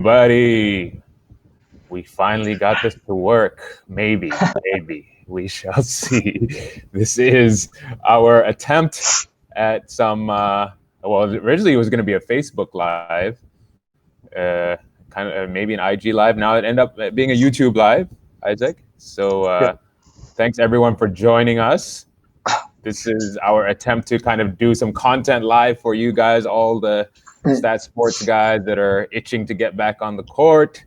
Buddy, we finally got this to work. Maybe we shall see. This is our attempt at some. Well, originally it was going to be a Facebook Live, kind of maybe an IG Live. Now it ended up being a YouTube Live, Isaac. So thanks everyone for joining us. This is our attempt to kind of do some content live for you guys, all the StatSports guys that are itching to get back on the court.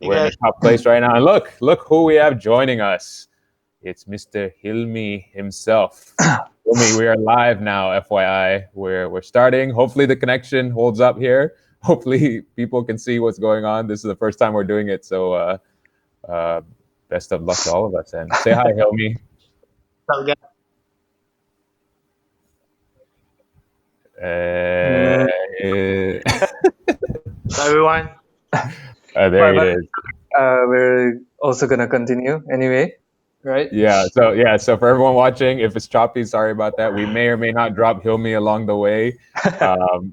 We're in a top place right now. And look who we have joining us. It's Mr. Hilmi himself. Hilmi, we are live now, FYI. We're starting. Hopefully the connection holds up here. Hopefully people can see what's going on. This is the first time we're doing it. So best of luck to all of us. And say hi, Hilmi. Everyone. There it is. We're also gonna continue anyway, right? Yeah. So for everyone watching, if it's choppy, sorry about that. We may or may not drop Hilmi along the way,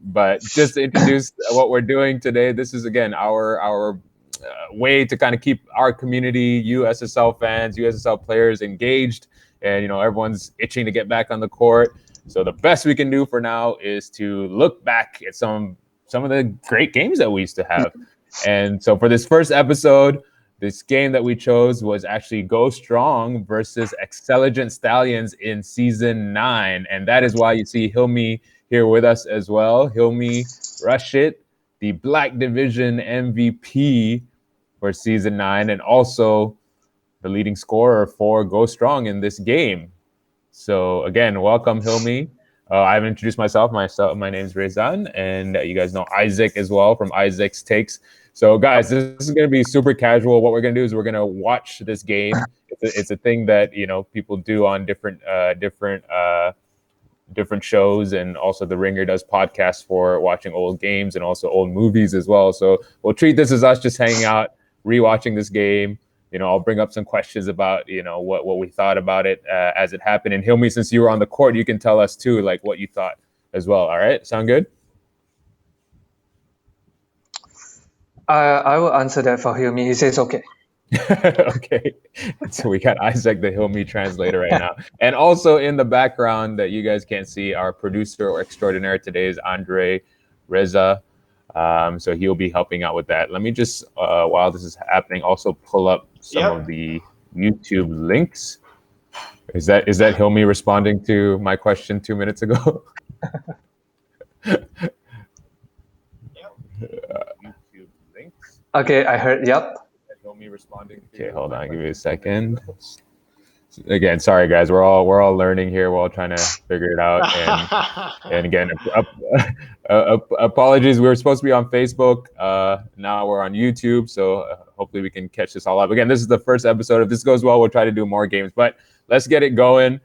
but just to introduce what we're doing today. This is again our way to kind of keep our community, you SSL fans, you SSL players engaged, and everyone's itching to get back on the court. So the best we can do for now is to look back at some of the great games that we used to have. And so for this first episode, this game that we chose was actually GoStrong versus Intelligent Stallions in Season 9. And that is why you see Hilmi here with us as well. Hilmi Rashid, the Black Division MVP for Season 9, and also the leading scorer for GoStrong in this game. So again, welcome, Hilmi. I haven't introduced myself. My name is Rezan, and you guys know Isaac as well from Isaac's Takes. So guys, this is going to be super casual. What we're going to do is we're going to watch this game. It's a thing that people do on different shows, and also The Ringer does podcasts for watching old games and also old movies as well. So we'll treat this as us just hanging out, rewatching this game. I'll bring up some questions about what we thought about it as it happened. And Hilmi, since you were on the court, you can tell us too, like what you thought as well. All right, sound good? I will answer that for Hilmi. He says okay. Okay, so we got Isaac, the Hilmi translator, right now, and also in the background that you guys can't see, our producer or extraordinaire today is Andre Reza. So he'll be helping out with that. Let me just, while this is happening, also pull up some of the YouTube links. Is that Hilmi responding to my question 2 minutes ago? YouTube links. Okay, I heard. Yep. Hilmi responding. Okay, hold on. Give me a second. Again, sorry guys, we're all learning here. We're all trying to figure it out. And again, apologies. We were supposed to be on Facebook. Now we're on YouTube. So hopefully we can catch this all up. Again, this is the first episode. If this goes well, we'll try to do more games. But let's get it going.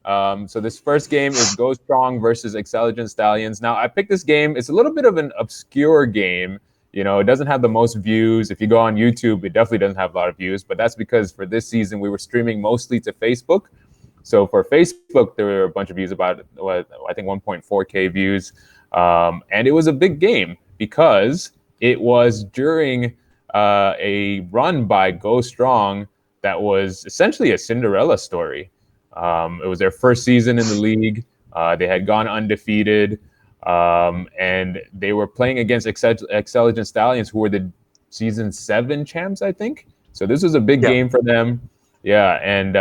So this first game is GoStrong versus Intelligent Stallions. Now I picked this game. It's a little bit of an obscure game. It doesn't have the most views. If you go on YouTube, it definitely doesn't have a lot of views, but that's because for this season, we were streaming mostly to Facebook. So for Facebook, there were a bunch of views, about, I think 1.4K views. And it was a big game because it was during a run by GoStrong that was essentially a Cinderella story. It was their first season in the league. They had gone undefeated. And they were playing against Intelligent Stallions, who were the season 7 champs, I think. So this was a big game for them. Yeah, and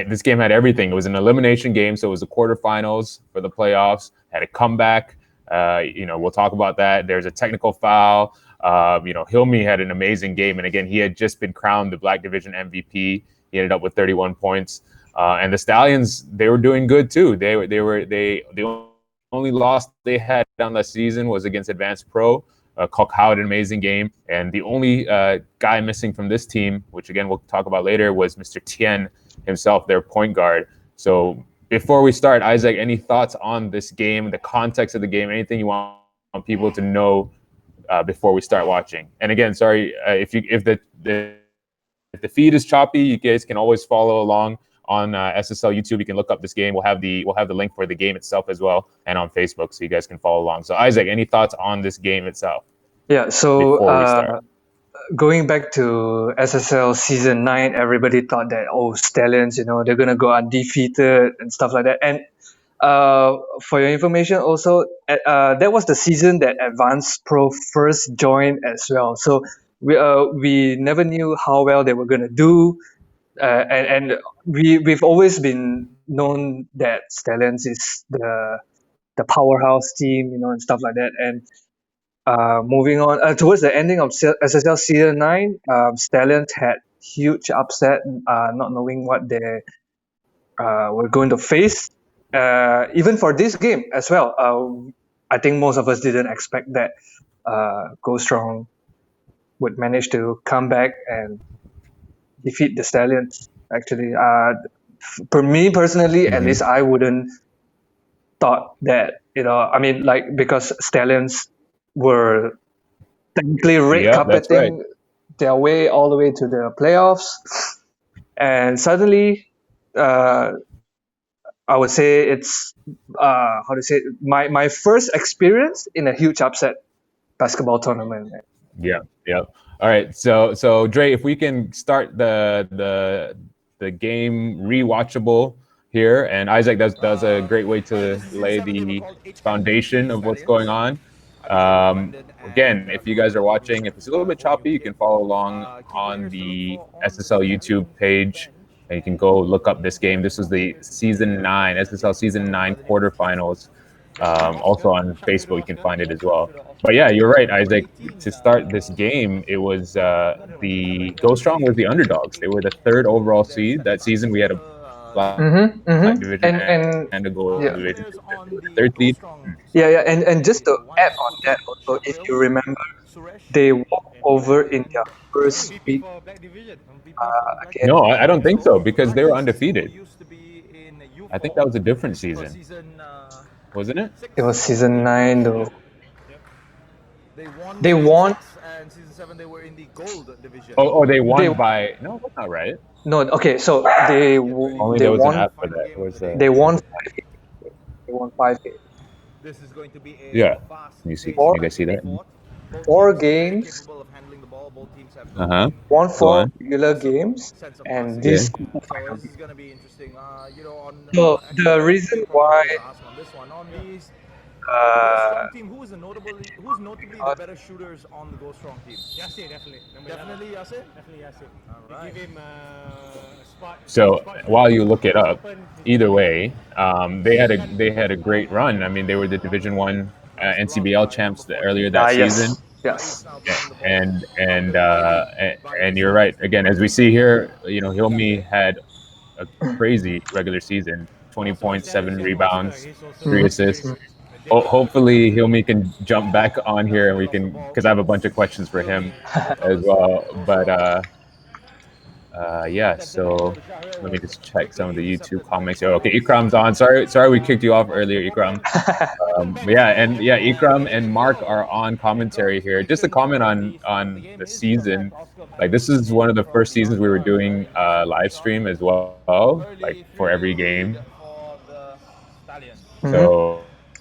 this game had everything. It was an elimination game, so it was the quarterfinals for the playoffs. Had a comeback. We'll talk about that. There's a technical foul. Hilmi had an amazing game, and again, he had just been crowned the Black Division MVP. He ended up with 31 points. And the Stallions, they were doing good too. They only loss they had on the season was against Advanced Pro. Kokau had an amazing game. And the only guy missing from this team, which again we'll talk about later, was Mr. Tien himself, their point guard. So before we start, Isaac, any thoughts on this game, the context of the game, anything you want people to know before we start watching? And again, sorry, if the feed is choppy, you guys can always follow along on SSL YouTube. You can look up this game. We'll have the link for the game itself as well, and on Facebook, so you guys can follow along. So Isaac, any thoughts on this game itself? Yeah, so before we start. going back to SSL season 9, everybody thought that, oh, Stallions, they're gonna go undefeated and stuff like that. And for your information, also, that was the season that Advanced Pro first joined as well. So we never knew how well they were gonna do, and we've always been known that Stallions is the powerhouse team, and stuff like that. And moving on towards the ending of SSL season 9, Stallions had huge upset, not knowing what they were going to face. Even for this game as well, I think most of us didn't expect that GoStrong would manage to come back and defeat the Stallions. Actually, for me personally, at least I wouldn't thought that, I mean, like, because Stallions were technically red Yep, that's right. carpeting their way all the way to the playoffs, and suddenly, uh, I would say it's how to say it, my first experience in a huge upset basketball tournament. Yeah, yeah. All right. So Dre, if we can start the game rewatchable here, and Isaac does a great way to lay the foundation of what's going on. Again, if you guys are watching, if it's a little bit choppy, you can follow along on the SSL YouTube page, and you can go look up this game. This was the season 9 SSL season 9 quarterfinals. Also on Facebook, you can find it as well. But yeah, you're right, Isaac. To start this game, it was the GoStrong was the underdogs. They were the third overall seed that season. We had a black Mm-hmm, mm-hmm. division And and a gold yeah, division. They were the third seed. yeah, yeah. And just to add on that, also, if you remember, they walked over in their first week No, against. I don't think so because they were undefeated. I think that was a different season, wasn't it? It was season 9, though. They won. Oh, they They won by no, that's not right. no. Okay, so Only they there was an won. app for that. It was They won 5 games. They won 5 games. yeah. Can you see? Can Four you guys see that? four games. Uh huh. Won Go four on. regular games, and Yeah. this quarterfinal game. So the reason why uh, uh, So while you look it up, either way, they had a great run. I mean, they were the Division One NCBL champs earlier that season, yes, yes. and you're right. Again, as we see here, Hilmi had a crazy regular season: 20 points, 7 rebounds, 3 assists. Hopefully, Hilmi can jump back on here, and we can because I have a bunch of questions for him as well. But yeah, so let me just check some of the YouTube comments here. Okay, Ikram's on. Sorry, we kicked you off earlier, Ikram. Ikram and Mark are on commentary here. Just a comment on the season. Like this is one of the first seasons we were doing live stream as well, like for every game. Mhm. So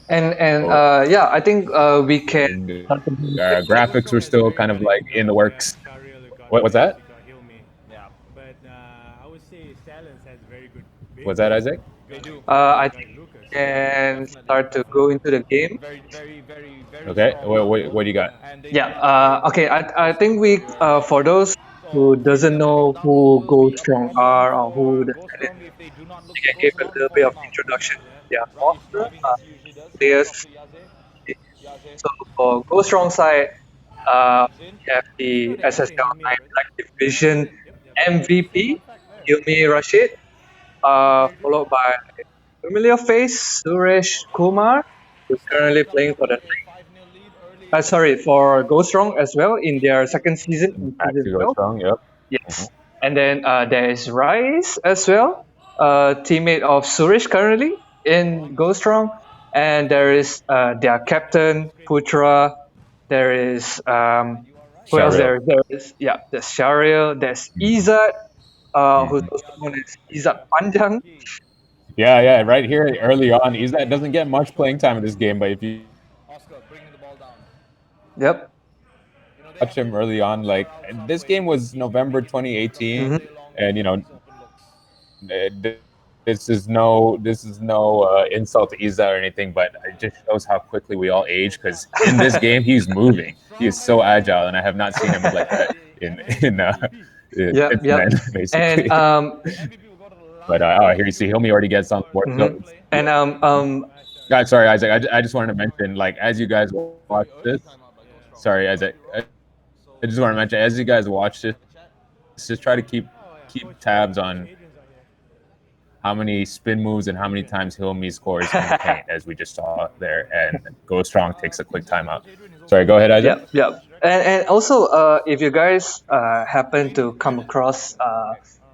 And yeah, I think we can talk about the game. graphics were still kind of like in the works. What was that? Was that Isaac? I think we can start to go into the game. Okay. What do you got? Yeah. Okay. I think we for those who doesn't know who Go Strong are or who the Stallions, we can give a little bit of introduction to their roster, players. So for Go Strong side, we have the SSL9 Black Division MVP, Hilmi Rashid, followed by familiar face Suresh Kumar, who's currently playing for the sorry, for Go Strong as well in their second season in Back season to go 12. strong. Yep. Yes. And then there is Rise as well, teammate of Suresh currently in Go Strong. And there is their captain, Putra. There is, who else Sharil. there? There is, yeah, there's Sharil. There's Izzat, who's also known as Izzat Panjang. Yeah. Right here, early on, Izat doesn't get much playing time in this game, but if you Yep. watch him early on. Like this game was November 2018, Mm-hmm. and this is no insult to Isa or anything, but it just shows how quickly we all age. Because in this game, he's moving. He is so agile, and I have not seen him move like that Yep, since yep. then, And basically. But here you see Hilmi already gets on the board. So mhm. And guys, sorry, Isaac. I just wanted to mention, like, as you guys watch this, sorry, Isaac. I just want to mention, as you guys watch this, just try to keep tabs on how many spin moves and how many times Hilmi scores in the paint, as we just saw there. And GoStrong takes a quick timeout. Sorry, go ahead, Isaac. yep, yep. And also, if you guys happen to come across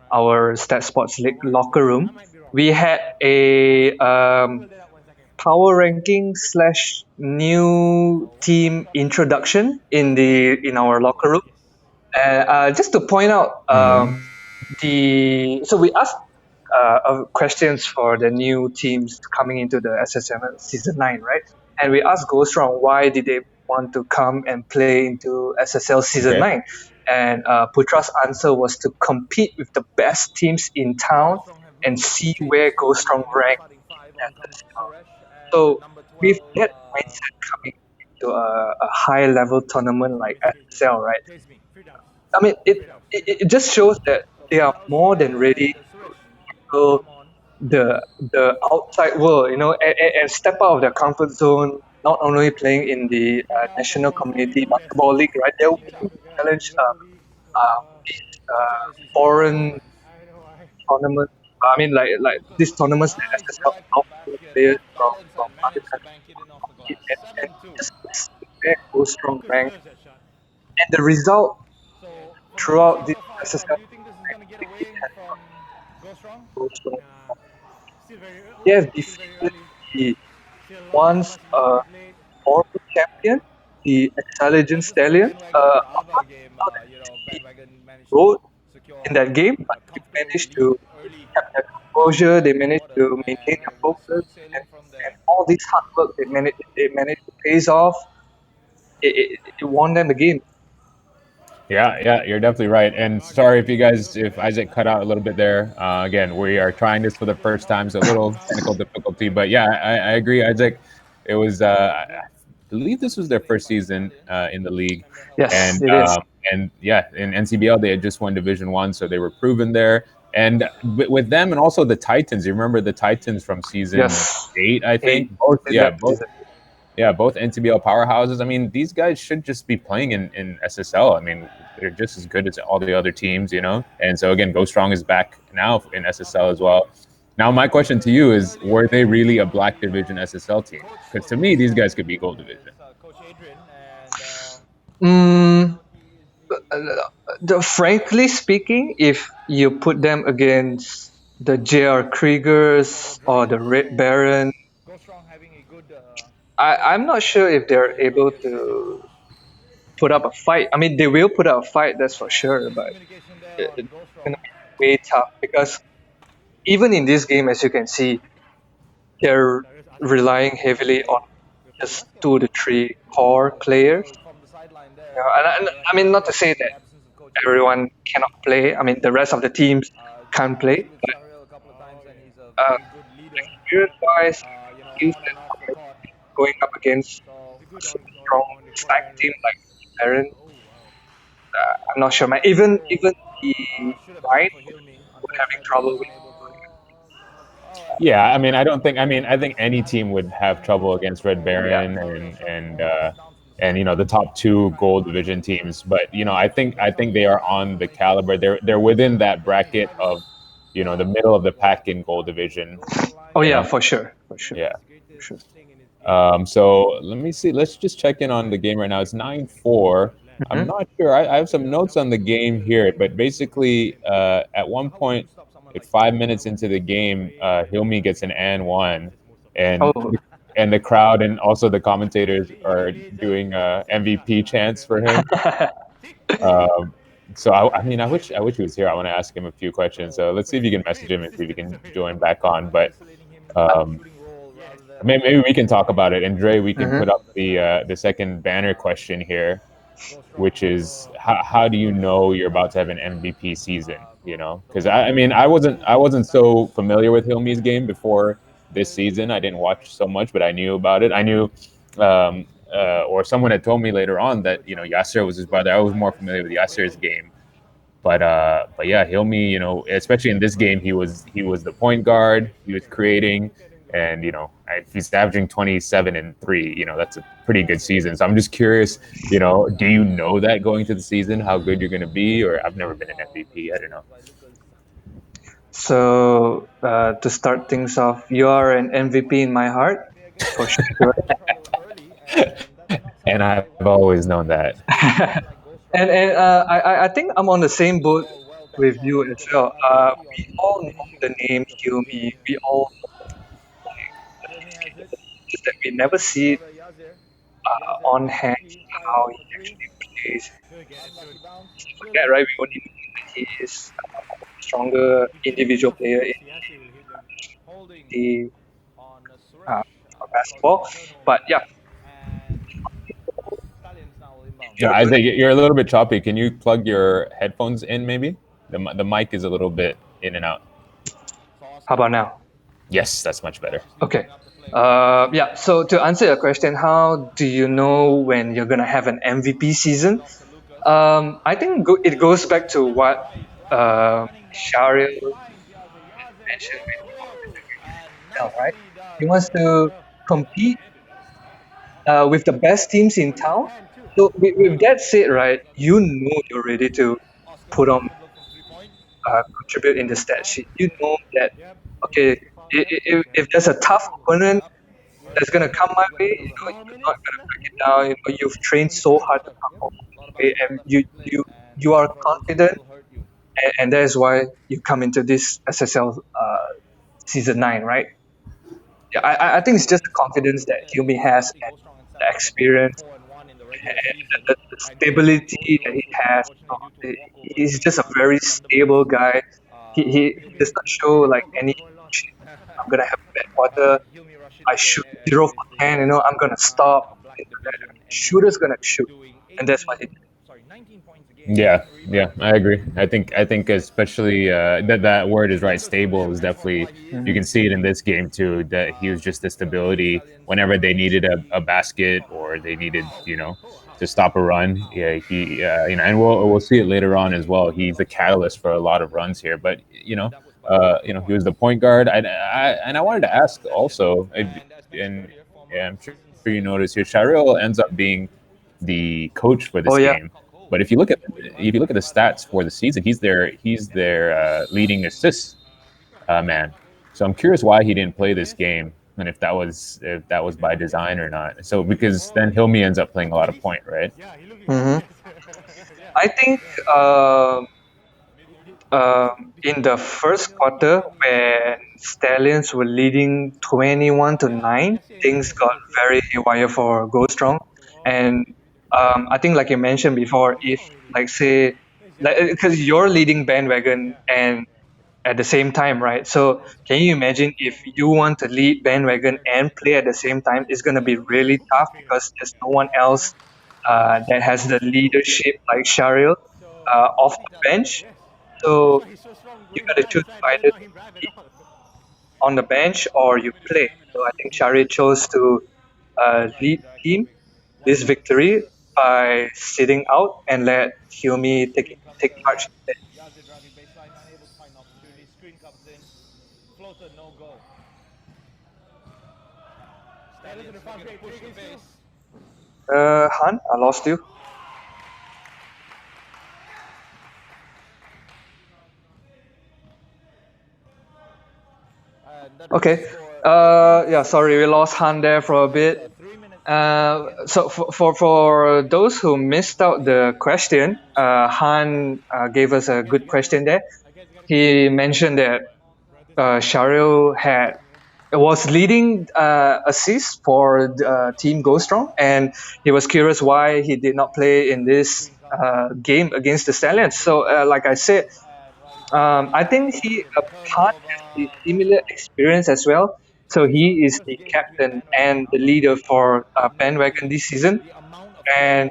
our StatSports League locker room, we had a power ranking slash new team introduction in our locker room. And just to point out, Mm-hmm. so we asked questions for the new teams coming into the SSL season 9, right? And we asked GoStrong why did they want to come and play into SSL season Okay. 9. And Putra's answer was to compete with the best teams in town and see where GoStrong ranked in SSL. So with that mindset coming into a high level tournament like SSL, right? I mean, it just shows that they are more than ready to tackle the outside world, and step out of their comfort zone. Not only playing in the National Community Basketball League, right? They're willing to challenge these foreign tournaments. I mean, like these tournaments that SSL outplay players from other countries to compete and just where GoStrong rank. And the result throughout this SSL, it has GoStrong. They have defeated the once former champion, the Intelligent Stallions. I'm not sure how the team wrote in that game, but they managed to keep their composure. They managed to maintain their focus, and all this hard work they managed to pays off. It won them the game. Yeah, you're definitely right. And sorry if Isaac cut out a little bit there. Again, we are trying this for the first time, so a little technical difficulty. But yeah, I agree, Isaac. It was, I believe this was their first season in the league, Yes, and it is. yeah, in NCBL they had just won Division One, so they were proven there. And with them, and also the Titans. You remember the Titans from season Yes, 8, I eight. think. Both, yeah, That both season. yeah, both NCBL powerhouses. I mean, these guys should just be playing in SSL. I mean, they're just as good as all the other teams. And so again, Go Strong is back now in SSL as well. Now, my question to you is: were they really a Black Division SSL team? Because to me, these guys could be Gold Division. Mm, frankly speaking, if you put them against the J.R. Kriegers or the Red Baron, I'm not sure if they're able to put up a fight. I mean, they will put up a fight, that's for sure, but it's going to be way tough because even in this game, as you can see, they're relying heavily on just 2 to 3 core players. And I mean, not to say that everyone cannot play. I mean, the rest of the teams can't play, but uh, experience-wise, skills and going up against a so strong stack team like Baron, I'm not sure, man. Even the Knight were having trouble with. Yeah, I mean, I don't think. I mean, I think any team would have trouble against Red Yeah. Baron and the top two Gold Division teams. But I think they are on the caliber. They're within that bracket of the middle of the pack in Gold Division. Oh You yeah, know, for sure, for sure, yeah. for sure. So let me see. Let's just check in on the game right now. It's 9-4. I'm Mhm. not sure. I have some notes on the game here, but basically, at one point, at 5 minutes into the game, Hilmi gets an and one, and Oh. and the crowd and also the commentators are doing MVP chants for him. Um, so I mean, I wish he was here. I want to ask him a few questions. So let's see if you can message him and see if he can join back on. But um, maybe we can talk about it. And Dre, we can Mhm. put up the second banner question here. which is how do you know you're about to have an MVP season? You know, because I mean I wasn't so familiar with Hilmi's game before this season. I didn't watch so much, but I knew about it. I knew, or someone had told me later on that Yasser was his brother. I was more familiar with Yasser's game, but yeah, Hilmi, especially in this game, he was the point guard. He was creating, and if he's averaging 27 and 3, that's a pretty good season. So I'm just curious, do you know that going to the season how good you're going to be? Or I've never been an MVP. I don't know. So to start things off, you are an MVP in my heart, for sure. And I've always known that. And I think I'm on the same boat with you as well. We all know the name Hilmi. We all know the his capabilities, just that we never see it on hand how he actually plays. Stuff like that, right? We only know that he is a stronger individual player in the uh, basketball. But yeah, Yeah, you're good. Isaac, you're a little bit choppy. Can you plug your headphones in, maybe? The mic is a little bit in and out. How about now? Yes, that's much better. Okay. Yeah. So to answer your question, how do you know when you're gonna have an MVP season? I think it goes back to what Shahril mentioned with SSL, right? He wants to compete with the best teams in town. So with that said, right, you know you're ready to put on contribute in the stat sheet. You know that okay, if there's a tough opponent that's gonna come my way, you're not gonna back it down. You've trained so hard to come all the way, and you are confident, and that is why you come into this SSL season 9, right? Yeah, I think it's just the confidence that Hilmi has and the experience and the stability that he has. He's just a very stable guy. He does not show like any emotion. I'm gonna have a bad quarter. I shoot 0 for 10. I'm gonna stop. Shooter's gonna shoot, and that's what he did. Yeah, yeah, I agree. I think especially that word is right. Stable is definitely, you Mhm. can see it in this game too. That he was just the stability whenever they needed a basket or they needed to stop a run. Yeah, he and we'll see it later on as well. He's the catalyst for a lot of runs here. But he was the point guard. And I wanted to ask also, and yeah, I'm sure you noticed here, Shahril ends up being the coach for Oh this yeah. game. But if you look at the stats for the season, he's their leading assist man. So I'm curious why he didn't play this game, and if that was by design or not. So because then Hilmi ends up playing a lot of point, right? hmm I think in the first quarter when Stallions were leading 21-9, things got very haywire for GoStrong. And I think, like you mentioned before, if, like, say, like, because you're leading bandwagon and at the same time, right? So can you imagine if you want to lead bandwagon and play at the same time? It's going to be really tough because there's no one else that has the leadership like Shahril off the bench. So you got to choose either be on the bench or you play. So I think Shari chose to lead the team this victory by sitting out and let Hilmi take charge instead. Han, I lost you. Okay. Yeah, sorry, we lost Han there for a bit. So for those who missed out the question, Han gave us a good question there. He mentioned that Shahril was leading assists for Team GoStrong, and he was curious why he did not play in this game against the Stallions. So, like I said, I think Han has the similar experience as well. So he is the captain and the leader for Bandwagon this season, and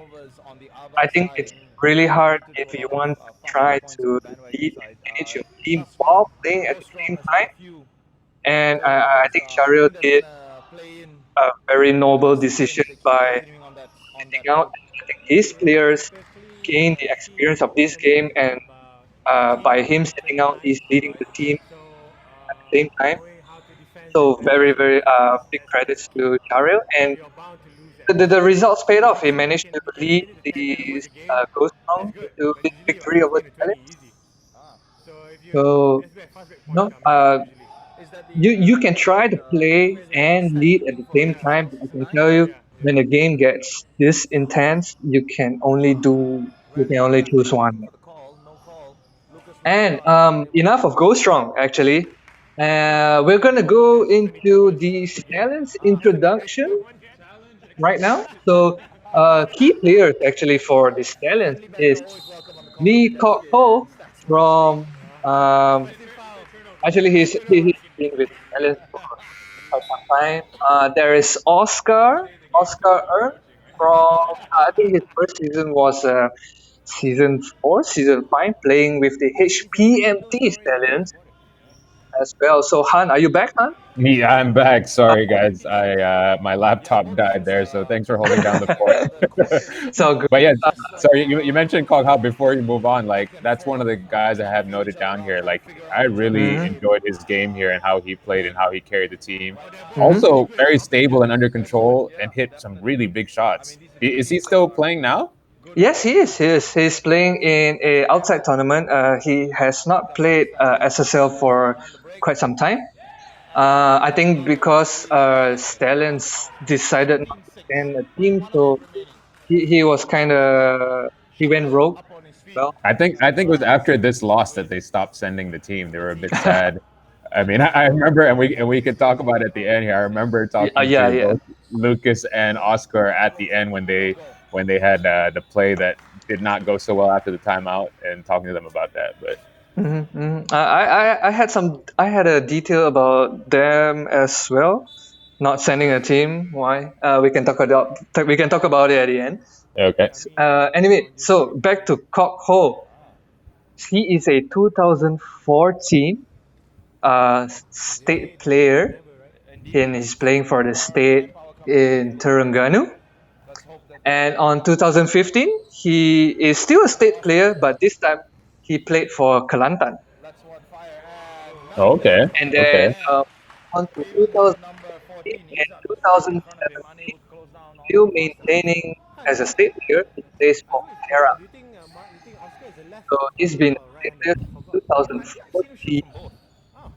I think it's really hard if you want to try to lead and manage your team while playing at the same time. And I think Shario did a very noble decision by sitting out and letting his players gain the experience of this game. And by him sitting out, he's leading the team at the same time. So very, very big credits to Shario. And the results paid off. He managed to lead the GoStrong to this victory over Stallions. So no, you can try to play and lead at the same time. But I can tell you, when the game gets this intense, you can only choose one. And enough of GoStrong. Actually, we're gonna go into the Stallions introduction right now. So key players actually for the Stallions is Lee Kok Ho from actually he's been with Stallions for quite some time. There is Oscar Ern from I think his first season was season 4, season 5, playing with the HPMT Stallions as well. So Han, are you back, Han? Me, I'm back. Sorry, guys. I my laptop died there, so thanks for holding down the fort. So good. But yeah, sorry, you mentioned Kong Hao before you move on. Like that's one of the guys I have noted down here. Like I really Mhm, enjoyed his game here and how he played and how he carried the team. mhm. Also, very stable and under control, and hit some really big shots. Is he still playing now? Yes, he is. He is. He's playing in a outside tournament. He has not played SSL for quite some time. I think because Stallions decided not to send a team, so he was kind of he went rogue. Well, I think it was after this loss that they stopped sending the team. They were a bit sad. I mean, I remember, and we could talk about it at the end here. I remember talking yeah, to yeah. both Lucas and Oscar at the end when they had the play that did not go so well after the timeout, and talking to them about that. But I had I had a detail about them as well. Not sending a team. Why? We can talk about it at the end. okay, Anyway, so back to Kok Ho. He is a 2014 state player, and he's playing for the state in Terengganu. And on 2015, he is still a state player, but this time he played for Kelantan. okay, And then okay. on to 2018 and 2017, still maintaining as a state player, he plays for Hera. So he's been a state player since 2014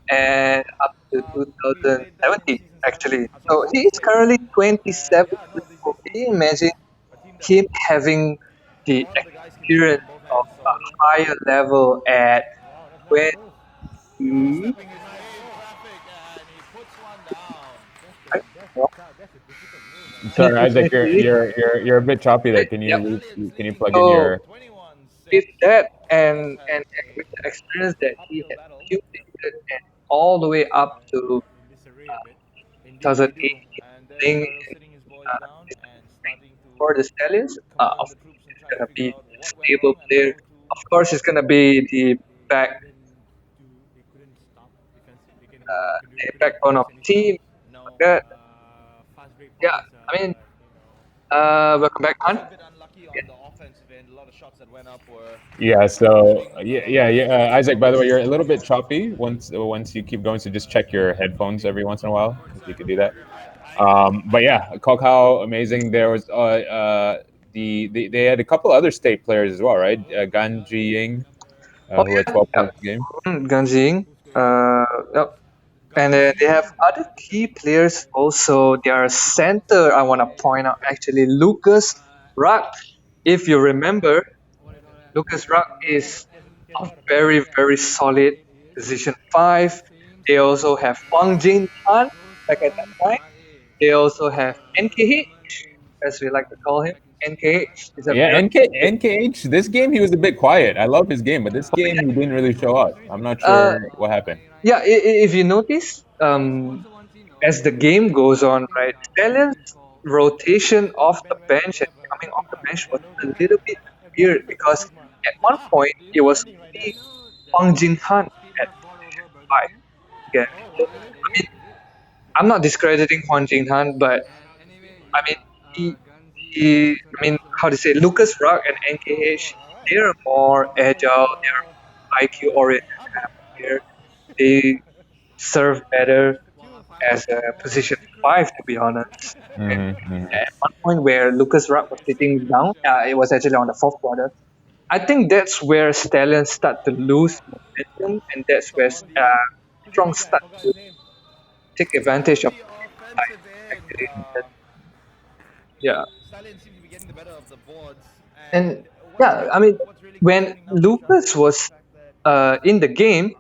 and up to 2017 actually. So he is currently 27 years old. Can you imagine him having the experience of a higher level at 20, right? Well, Sorry, Isaac, you're 20, you're you're you're a bit choppy there. Can yep. can you plug in So your? with that and with the experience that he had accumulated and all the way up to 2018 playing in this for the Stallions, of course he's gonna be a stable player. Of course, he's gonna be the backbone of the team. Like that. Yeah, I mean, welcome back, Han. Yeah. Yeah. So yeah. Isaac, by the way, you're a little bit choppy once you keep going. So just check your headphones every once in a while if you could do that. But yeah, Kokao, amazing. There was they had a couple other state players as well, right? Gan Ji Ying, Oh who had yeah, 12 yeah. points a game. Ganjing. Yep. And then they have other key players also. Their center, I want to point out actually, Lucasz Rak. If you remember, Lucasz Rak is a very, very solid position 5. They also have Wang Jin Tan back at that time. They also have NKH, as we like to call him. NKH is a Yeah, very NKH. This game he was a bit quiet. I love his game, but this game he didn't really show up. I'm not uh, sure what happened. yeah. If you notice, as the game goes on, right, Stallions. rotation off the bench and coming off the bench was a little bit weird because at one point it was only Hwang Jin Han at position 5 again. So, I mean, I'm not discrediting Hwang Jin Han, but I mean, I mean, how to say, Lucasz Rak and NKH, they're more agile, they're IQ oriented kind of player. They serve better as a position 5, to be honest. And Mm-hmm. at one point where Lucasz Rak was sitting down, it was actually on the fourth quarter. I think that's where Stallions start to lose momentum, and that's where Strong start to take advantage of time, actually. Yeah. And yeah, I mean, when Lucas was in the game,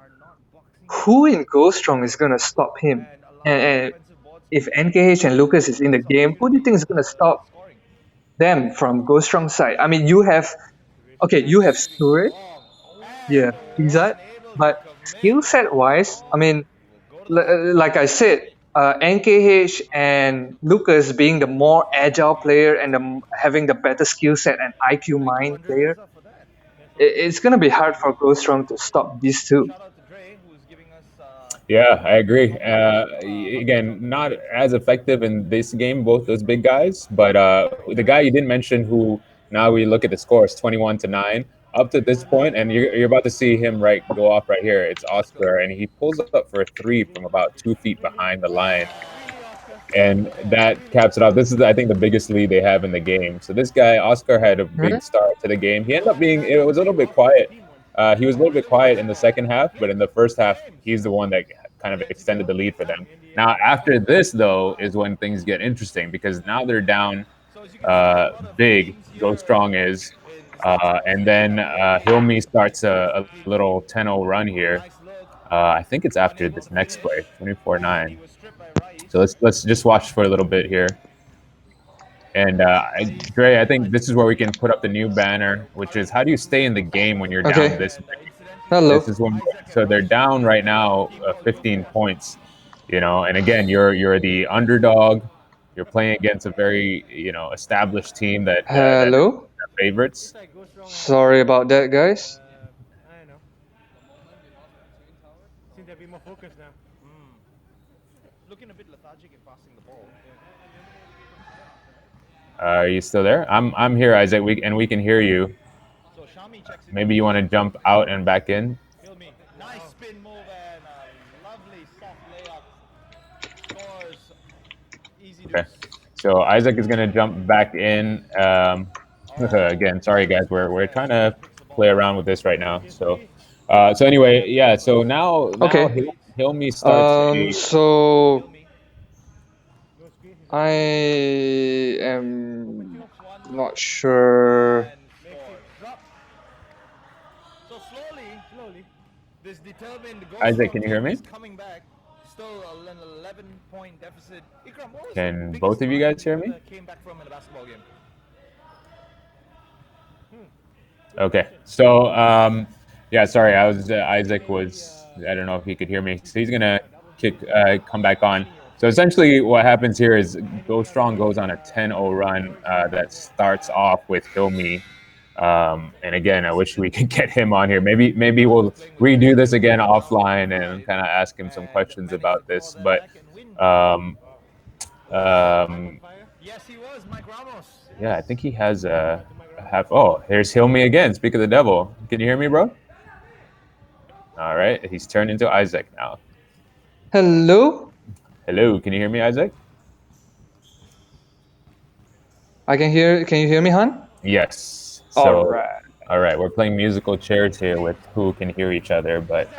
who in GoStrong is gonna stop him? And if NKH and Lucas is in the game, who do you think is gonna stop them from GoStrong side? I mean, you have Suraj, yeah, Izzat, but skill set wise, I mean, like I said, NKH and Lucas being the more agile player and having the better skill set and IQ mind player, it's gonna be hard for GoStrong to stop these two. Yeah, I agree. Again, not as effective in this game, both those big guys. But the guy you didn't mention, who now we look at the scores, 21-9 up to this point, and you're about to see him go off right here. It's Oscar, and he pulls up for a three from about 2 feet behind the line, and that caps it off. This is, I think, the biggest lead they have in the game. So this guy, Oscar, had a Hmm? big start to the game. He ended up being, it was a little bit quiet. He was a little bit quiet in the second half, but in the first half, he's the one that kind of extended the lead for them. Now, after this, though, is when things get interesting because now they're down big. Go Strong is. And then Hilmi starts a little 10-0 run here. I think it's after this next play, 24-9. So let's just watch for a little bit here. And Dre, I think this is where we can put up the new banner, which is how do you stay in the game when you're down Okay. this big? This Hello. is when, so they're down right now, 15 points, and again, you're the underdog. You're playing against a very, established team that are Hello. favorites. Sorry about that, guys. Are you still there? I'm here, Isaac. We can hear you. Maybe you want to jump out and back in. Okay. So Isaac is going to jump back in. Again, sorry guys, we're trying to play around with this right now. So anyway, yeah. So now Okay. Hilmi starts a. So I am not sure. Isaac, can you hear me? Can both of you guys hear me? Okay. So yeah, sorry. Isaac was, I don't know if he could hear me. So he's gonna come back on. So essentially, what happens here is Go Strong goes on a 10-0 run that starts off with Hilmi. And again, I wish we could get him on here. Maybe we'll redo this again offline and kind of ask him some questions about this. But um, um, yeah, I think he has a half. Oh, here's Hilmi again. Speak of the devil. Can you hear me, bro? All right, he's turned into Isaac now. Hello. Hello, can you hear me, Isaac? I can hear. Can you hear me, Han? Yes. All So, right. all right, we're playing musical chairs here with who can hear each other. But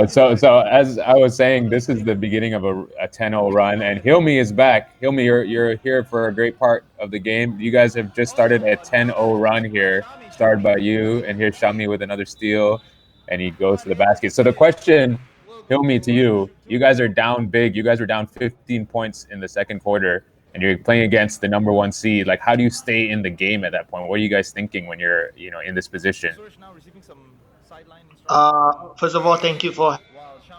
so as I was saying, this is the beginning of a 10-0 run, and Hilmi is back. Hilmi, you're here for a great part of the game. You guys have just started a 10-0 run here, started by you, and here's Shami with another steal, and he goes to the basket. So the question, Hilmi, to you, you guys are down big. You guys are down 15 points in the second quarter, and you're playing against the number one seed. Like, how do you stay in the game at that point? What are you guys thinking when you're, in this position? First of all, thank you for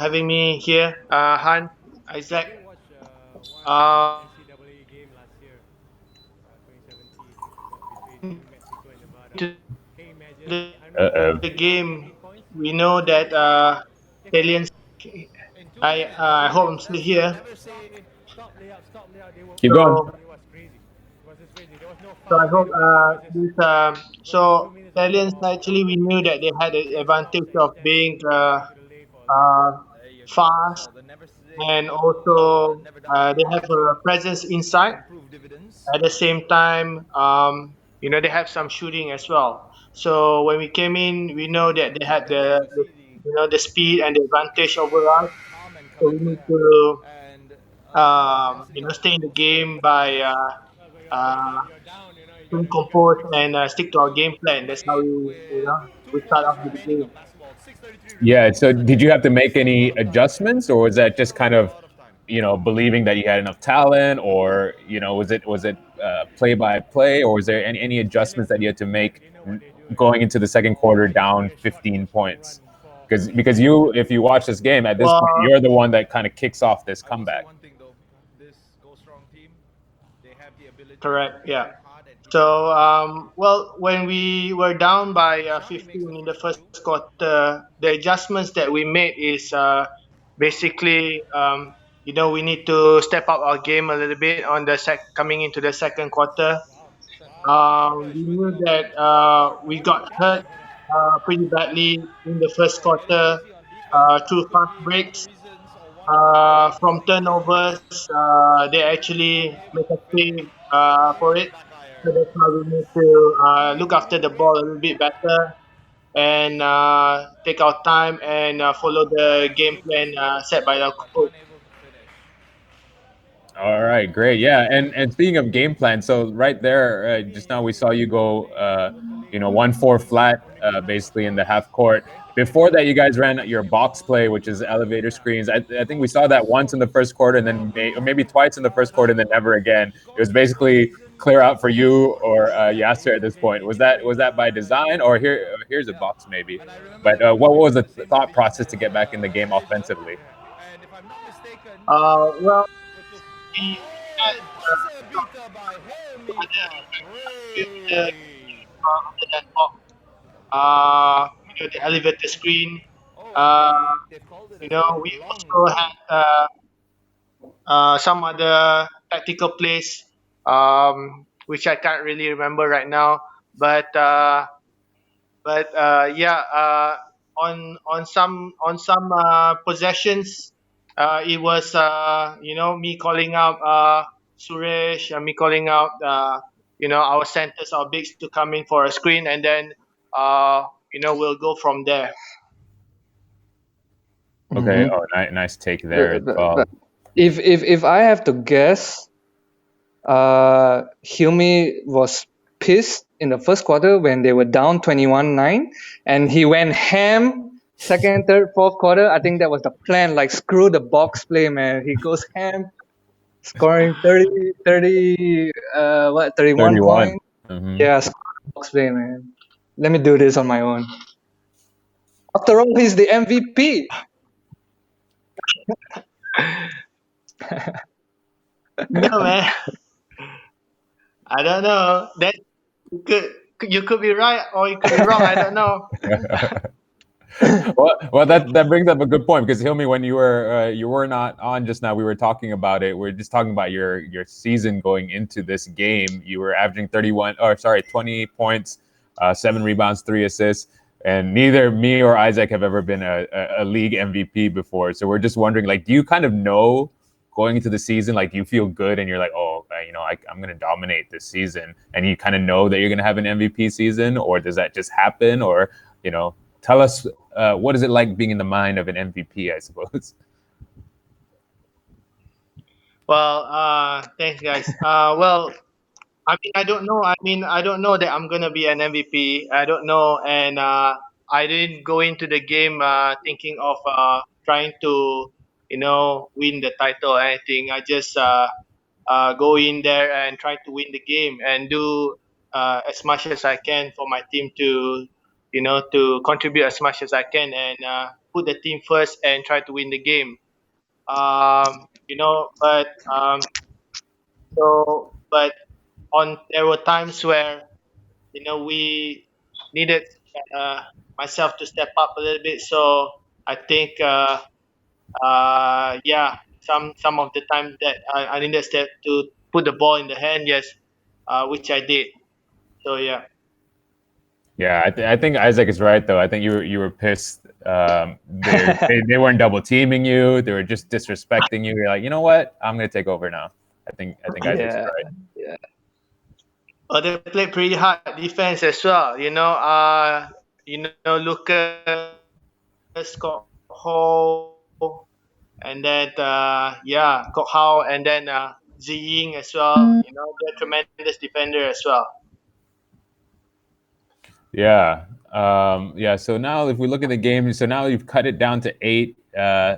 having me here, Han, Isaac. into Uh-oh. the game, we know that Stallions. I hope I'm still here. Keep going. So I hope this. So Stallions actually we knew that they had the advantage of being uh, fast and also they have a presence inside. At the same time, they have some shooting as well. So when we came in, we know that they had the speed and the advantage over us. So we need to stay in the game by staying composed and stick to our game plan. That's how we start off with the game. Yeah. So did you have to make any adjustments, or was that just kind of, believing that you had enough talent, or was it play by play, or was there any adjustments that you had to make going into the second quarter down 15 points? Because if you watch this game at this point, Well, you're the one that kind of kicks off this comeback. correct. Yeah. So, when we were down by 15 in the first quarter, the adjustments that we made is basically, we need to step up our game a little bit on the coming into the second quarter. We knew that we got hurt pretty badly in the first quarter through fast breaks. From turnovers, they actually make us pay for it. So that's why we need to look after the ball a little bit better and take our time and follow the game plan set by the coach. All right, great. Yeah, and speaking of game plan, so right there, just now we saw you go, 1-4 flat, basically in the half court. Before that, you guys ran your box play, which is elevator screens. I think we saw that once in the first quarter, and then or maybe twice in the first quarter, and then never again. It was basically clear out for you or Yasser at this point. Was that by design, or here's a box maybe? But what was the thought process to get back in the game offensively? Well, we had the that box, the elevator screen. Uh, we also had some other tactical plays, which I can't really remember right now. But yeah, on some possessions, it was me calling out Suresh, me calling out our centers, our bigs to come in for a screen, and then we'll go from there. Okay. Mhm. Oh, nice take there as The- well. the- if I have to guess, Hilmi was pissed in the first quarter when they were down 21-9, and he went ham second, third, fourth quarter. I think that was the plan. Like, screw the box play, man. He goes ham, scoring 31 31. points. Hmm. Yeah, screw the box play, man. Let me do this on my own. After all, he's the MVP. No, man, I don't know. That could you could be right or you could be wrong. I don't know. Well, that brings up a good point, because Hilmi, when you were not on just now, we were talking about it. We're just talking about your season going into this game. You were averaging 20 points, 7 rebounds, 3 assists, and neither me or Isaac have ever been a league MVP before. So we're just wondering, like, do you kind of know going into the season, like, you feel good and you're like, oh, I'm going to dominate this season, and you kind of know that you're going to have an MVP season, or does that just happen, or tell us, what is it like being in the mind of an MVP, I suppose? Well, thanks, guys. I mean, I don't know. I mean, I don't know that I'm gonna be an MVP. I don't know, and I didn't go into the game thinking of trying to, win the title or anything. I just go in there and try to win the game and do as much as I can for my team to contribute as much as I can and put the team first and try to win the game. But but there were times where we needed myself to step up a little bit. So I think, yeah, some of the time that I needed to put the ball in the hand, yes, which I did. So yeah. Yeah, I think Isaac is right though. I think you were pissed. They weren't double teaming you. They were just disrespecting you. You're like, you know what? I'm gonna take over now. I think Isaac's Yeah, right. yeah. Well, they played pretty hard defense as well. Lucas got Ho, and then got How, and then Ziying as well. They're tremendous defender as well. Yeah. Yeah. So now, if we look at the game, so now you've cut it down to 8.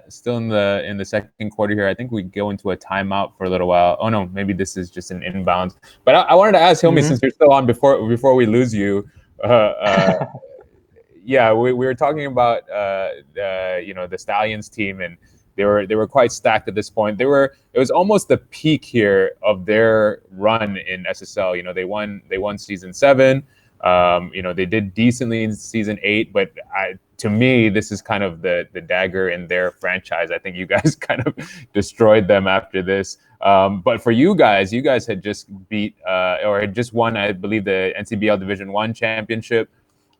Still in the second quarter here. I think we go into a timeout for a little while. Oh no, maybe this is just an inbound. But I wanted to ask Hilmi, since you're still on before we lose you. Yeah, we were talking about the Stallions team, and they were quite stacked at this point. It was almost the peak here of their run in SSL. They won season 7. They did decently in season 8, but to me, this is kind of the dagger in their franchise. I think you guys kind of destroyed them after this. But for you guys had just beat or had just won, I believe, the NCBL Division 1 championship.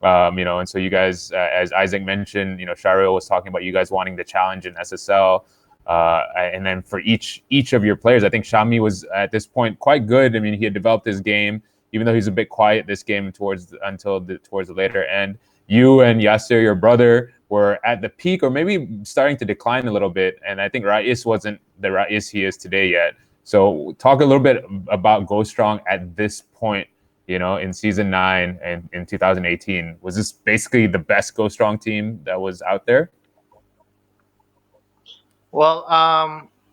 And so you guys, as Isaac mentioned, Shahril was talking about you guys wanting the challenge in SSL. And then for each of your players, I think Shami was at this point quite good. I mean, he had developed his game, even though he's a bit quiet this game towards the later end. You and Yasser, your brother, were at the peak, or maybe starting to decline a little bit. And I think Rais wasn't the Rais he is today yet. So talk a little bit about GoStrong at this point, in season 9 and in 2018. Was this basically the best GoStrong team that was out there? Well,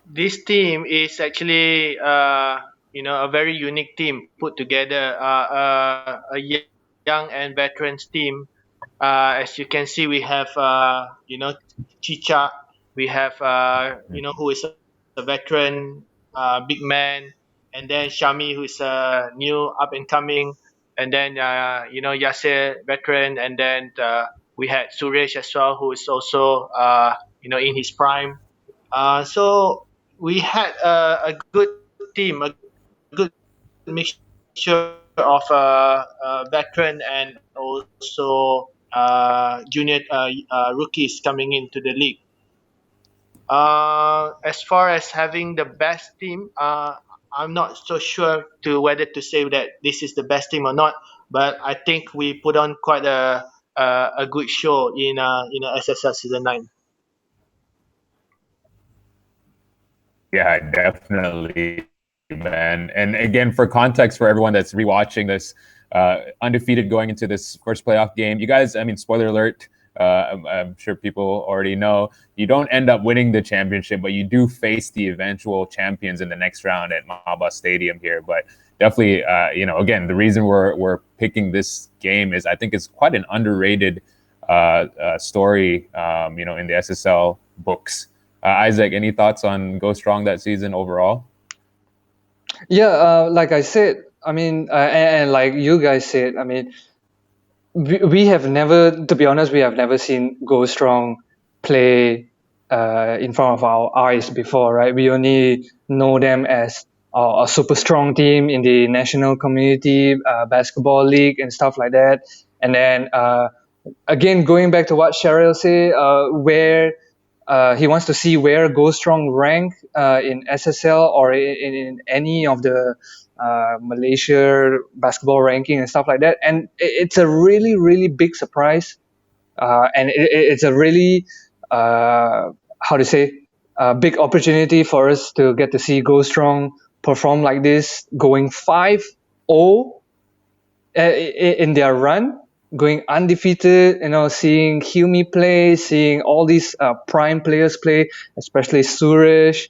this team is actually a very unique team put together. A young and veterans team. As you can see, we have Chicha. We have who is a veteran, big man, and then Shami, who is a new up and coming, and then Yasser, veteran, and then we had Suresh as well, who is also in his prime. So we had a good team, a good mixture of veteran and also junior rookies coming into the league. As far as having the best team, I'm not so sure to whether to say that this is the best team or not. But I think we put on quite a good show in SSL season 9. Yeah, definitely, man. And again, for context for everyone that's rewatching this, undefeated going into this first playoff game, you guys, I mean, spoiler alert, I'm sure people already know, you don't end up winning the championship, but you do face the eventual champions in the next round at Maba Stadium here. But definitely, again, the reason we're picking this game is I think it's quite an underrated story, in the SSL books. Isaac, any thoughts on GoStrong that season overall? Yeah, like I said, I mean, and like you guys said, I mean, we have never, to be honest, we have never seen GoStrong play in front of our eyes before, right? We only know them as a super strong team in the national community basketball league and stuff like that. And then again, going back to what Cheryl said, where he wants to see where GoStrong rank in SSL or in any of the Malaysia basketball ranking and stuff like that. And it's a really, really big surprise. And it's a really, how to say, big opportunity for us to get to see GoStrong perform like this, going 5-0 in their run, going undefeated, seeing Hilmi play, seeing all these prime players play, especially Suresh,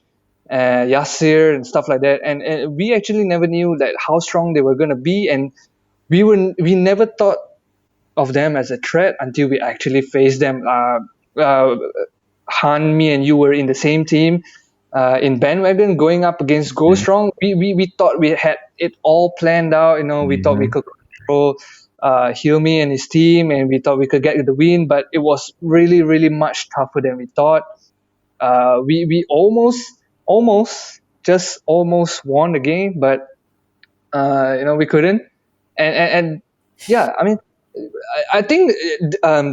Yasir, and stuff like that. And we actually never knew that how strong they were going to be, and we never thought of them as a threat until we actually faced them. Han, me, and you were in the same team in bandwagon going up against GoStrong. We thought we had it all planned out. We thought we could Pro, Hilmi and his team, and we thought we could get the win, but it was really, really much tougher than we thought. We almost won the game, but we couldn't. And yeah, I mean, I think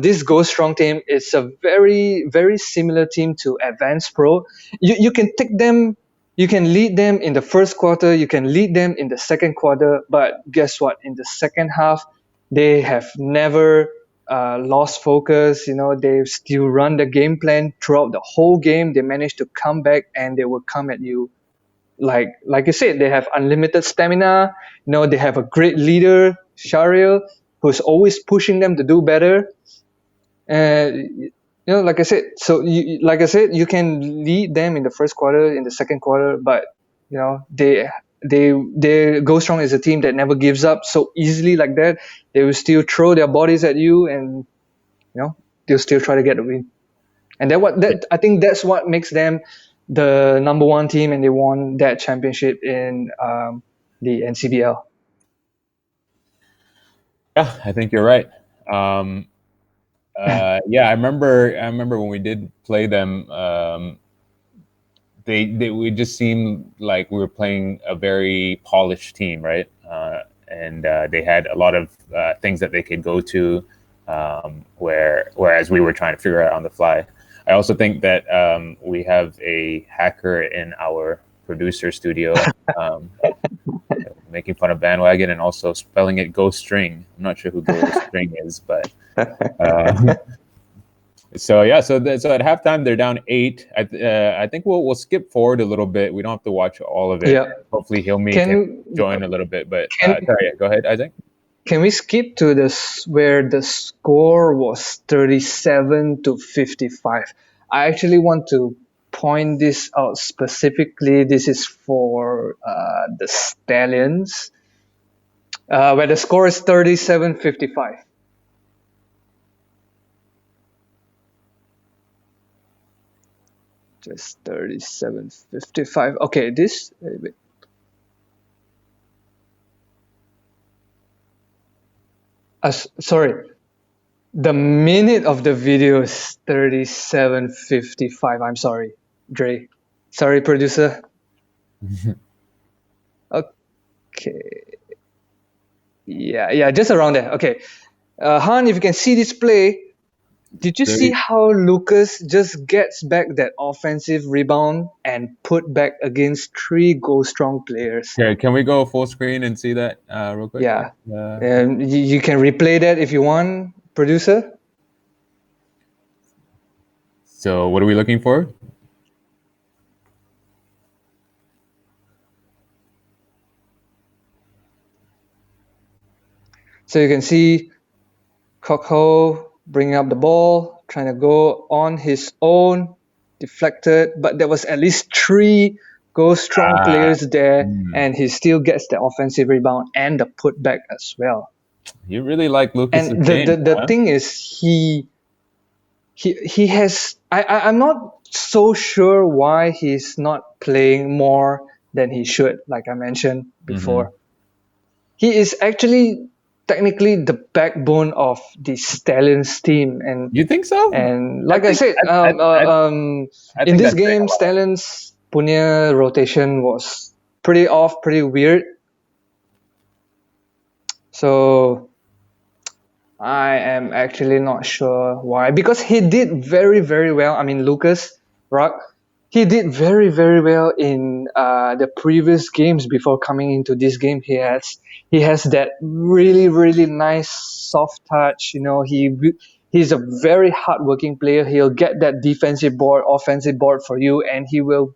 this GoStrong team is a very, very similar team to Advanced Pro. You can take them, you can lead them in the first quarter, you can lead them in the second quarter, but guess what? In the second half, they have never lost focus. They still run the game plan throughout the whole game. They managed to come back and they will come at you like you said, they have unlimited stamina. They have a great leader, Shariel, who's always pushing them to do better. Like I said, you can lead them in the first quarter, in the second quarter, but they GoStrong is a team that never gives up so easily like that. They will still throw their bodies at you, and they'll still try to get the win. And I think that's what makes them the number one team, and they won that championship in the NCBL. Yeah, I think you're right. Yeah, I remember when we did play them. We just seemed like we were playing a very polished team, right? And they had a lot of things that they could go to, whereas we were trying to figure out on the fly. I also think that we have a hacker in our producer studio, making fun of Bandwagon and also spelling it GoString. I'm not sure who GoString is, but so at halftime they're down 8. I think we'll skip forward a little bit. We don't have to watch all of it. Yeah. Hopefully Hilmi can join a little bit. But go ahead, Isaac. Can we skip to where the score was 37-55? I actually want to point this out specifically. This is for the Stallions, where the score is 37-55. Just 37-55. Okay, this. Sorry, the minute of the video is 37:55. I'm sorry, Dre. Sorry, producer. Okay. Yeah, just around there. Okay. Han, if you can see this play, did you see how Lucasz just gets back that offensive rebound and put back against 3 GoStrong players? Okay, can we go full screen and see that real quick? Yeah. You can replay that if you want, producer. So what are we looking for? So you can see Kokho bringing up the ball, trying to go on his own, deflected, but there was at least 3 GoStrong players there, and he still gets the offensive rebound and the putback as well. You really like Lucas. And the thing is, he has. I'm not so sure why he's not playing more than he should. Like I mentioned before, he is actually technically the backbone of the Stallions team. And you think so? And like I said, in this game, Stallions punya rotation was pretty off, pretty weird. So I am actually not sure why, because he did very, very well. I mean, Lucasz Rak, he did very, very well in the previous games before coming into this game. He has that really, really nice soft touch. He's a very hardworking player. He'll get that defensive board, offensive board for you, and he will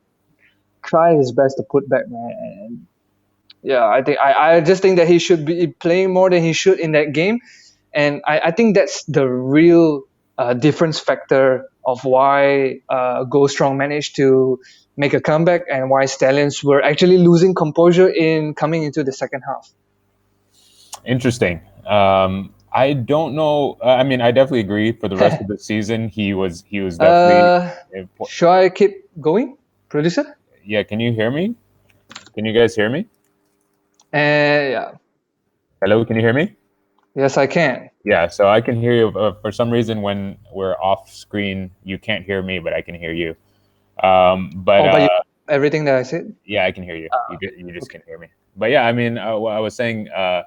try his best to put back, man. And yeah, I just think that he should be playing more than he should in that game. And I think that's the real difference factor of why GoStrong managed to make a comeback and why Stallions were actually losing composure in coming into the second half. Interesting. I don't know. I mean, I definitely agree. For the rest of the season, he was definitely. Should I keep going, producer? Yeah. Can you hear me? Can you guys hear me? Yeah. Hello. Can you hear me? Yes, I can. Yeah, so I can hear you. For some reason, when we're off screen, you can't hear me, but I can hear you. But everything that I said? yeah, I can hear you. You just can't hear me. But yeah, I mean, what I was saying, I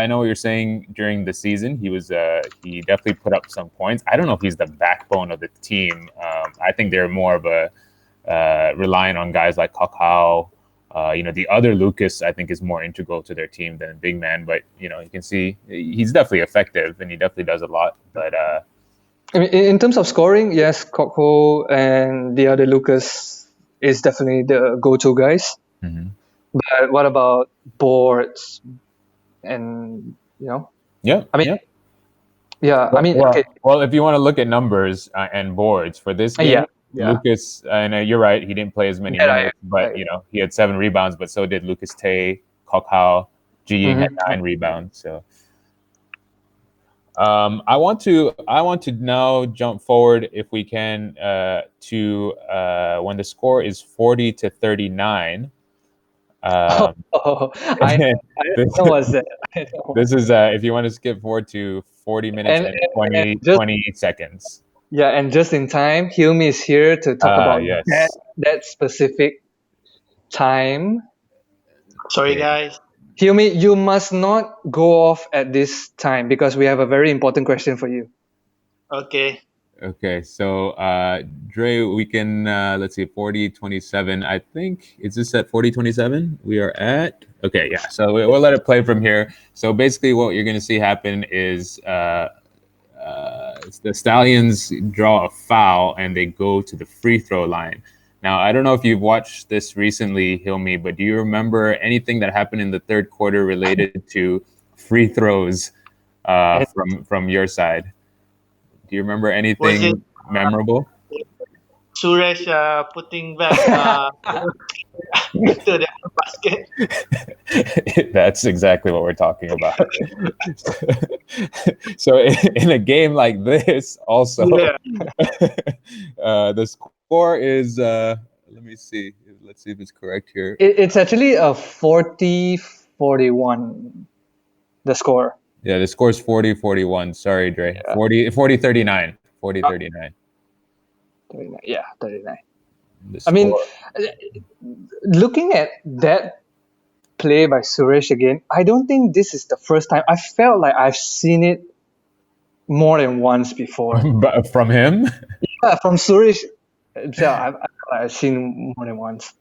know what you're saying. During the season, he definitely put up some points. I don't know if he's the backbone of the team. I think they're more of a relying on guys like Kakao. The other Lucasz, I think, is more integral to their team than Big Man. But you can see he's definitely effective, and he definitely does a lot. But I mean, in terms of scoring, yes, Kokho and the other Lucasz is definitely the go-to guys. Mm-hmm. But what about boards and Yeah, I mean, yeah. I mean, okay. Well, if you want to look at numbers and boards for this game, yeah. Lucasz, and you're right, he didn't play as many minutes, but he had 7 rebounds, but so did Lucasz Tay, Kokao, Ji Ying had 9 rebounds. So I want to now jump forward, if we can, to when the score is 40-39. I know what's that. This is if you want to skip forward to 40 minutes and 20 seconds. Yeah, and just in time, Hilmi is here to talk about that specific time. Sorry, guys. Hilmi, you must not go off at this time because we have a very important question for you. Okay. Okay, so Dre, we can let's see, 40-27. I think is this at 40-27? We are at so we'll let it play from here. So basically, what you're going to see happen is the Stallions draw a foul and they go to the free throw line. Now, I don't know if you've watched this recently, Hilmi, but do you remember anything that happened in the third quarter related to free throws from your side? Do you remember anything memorable? Suresh putting back to the basket. That's exactly what we're talking about. So in a game like this, also, the score is, let me see. Let's see if it's correct here. It's actually a 40-41, the score. Yeah, the score is 40-41. Sorry, Dre. 40-39. 40-39. 39. Yeah, 39. I mean, looking at that play by Suresh again, I don't think this is the first time. I felt like I've seen it more than once before. But from him? Yeah, from Suresh. I've seen more than once.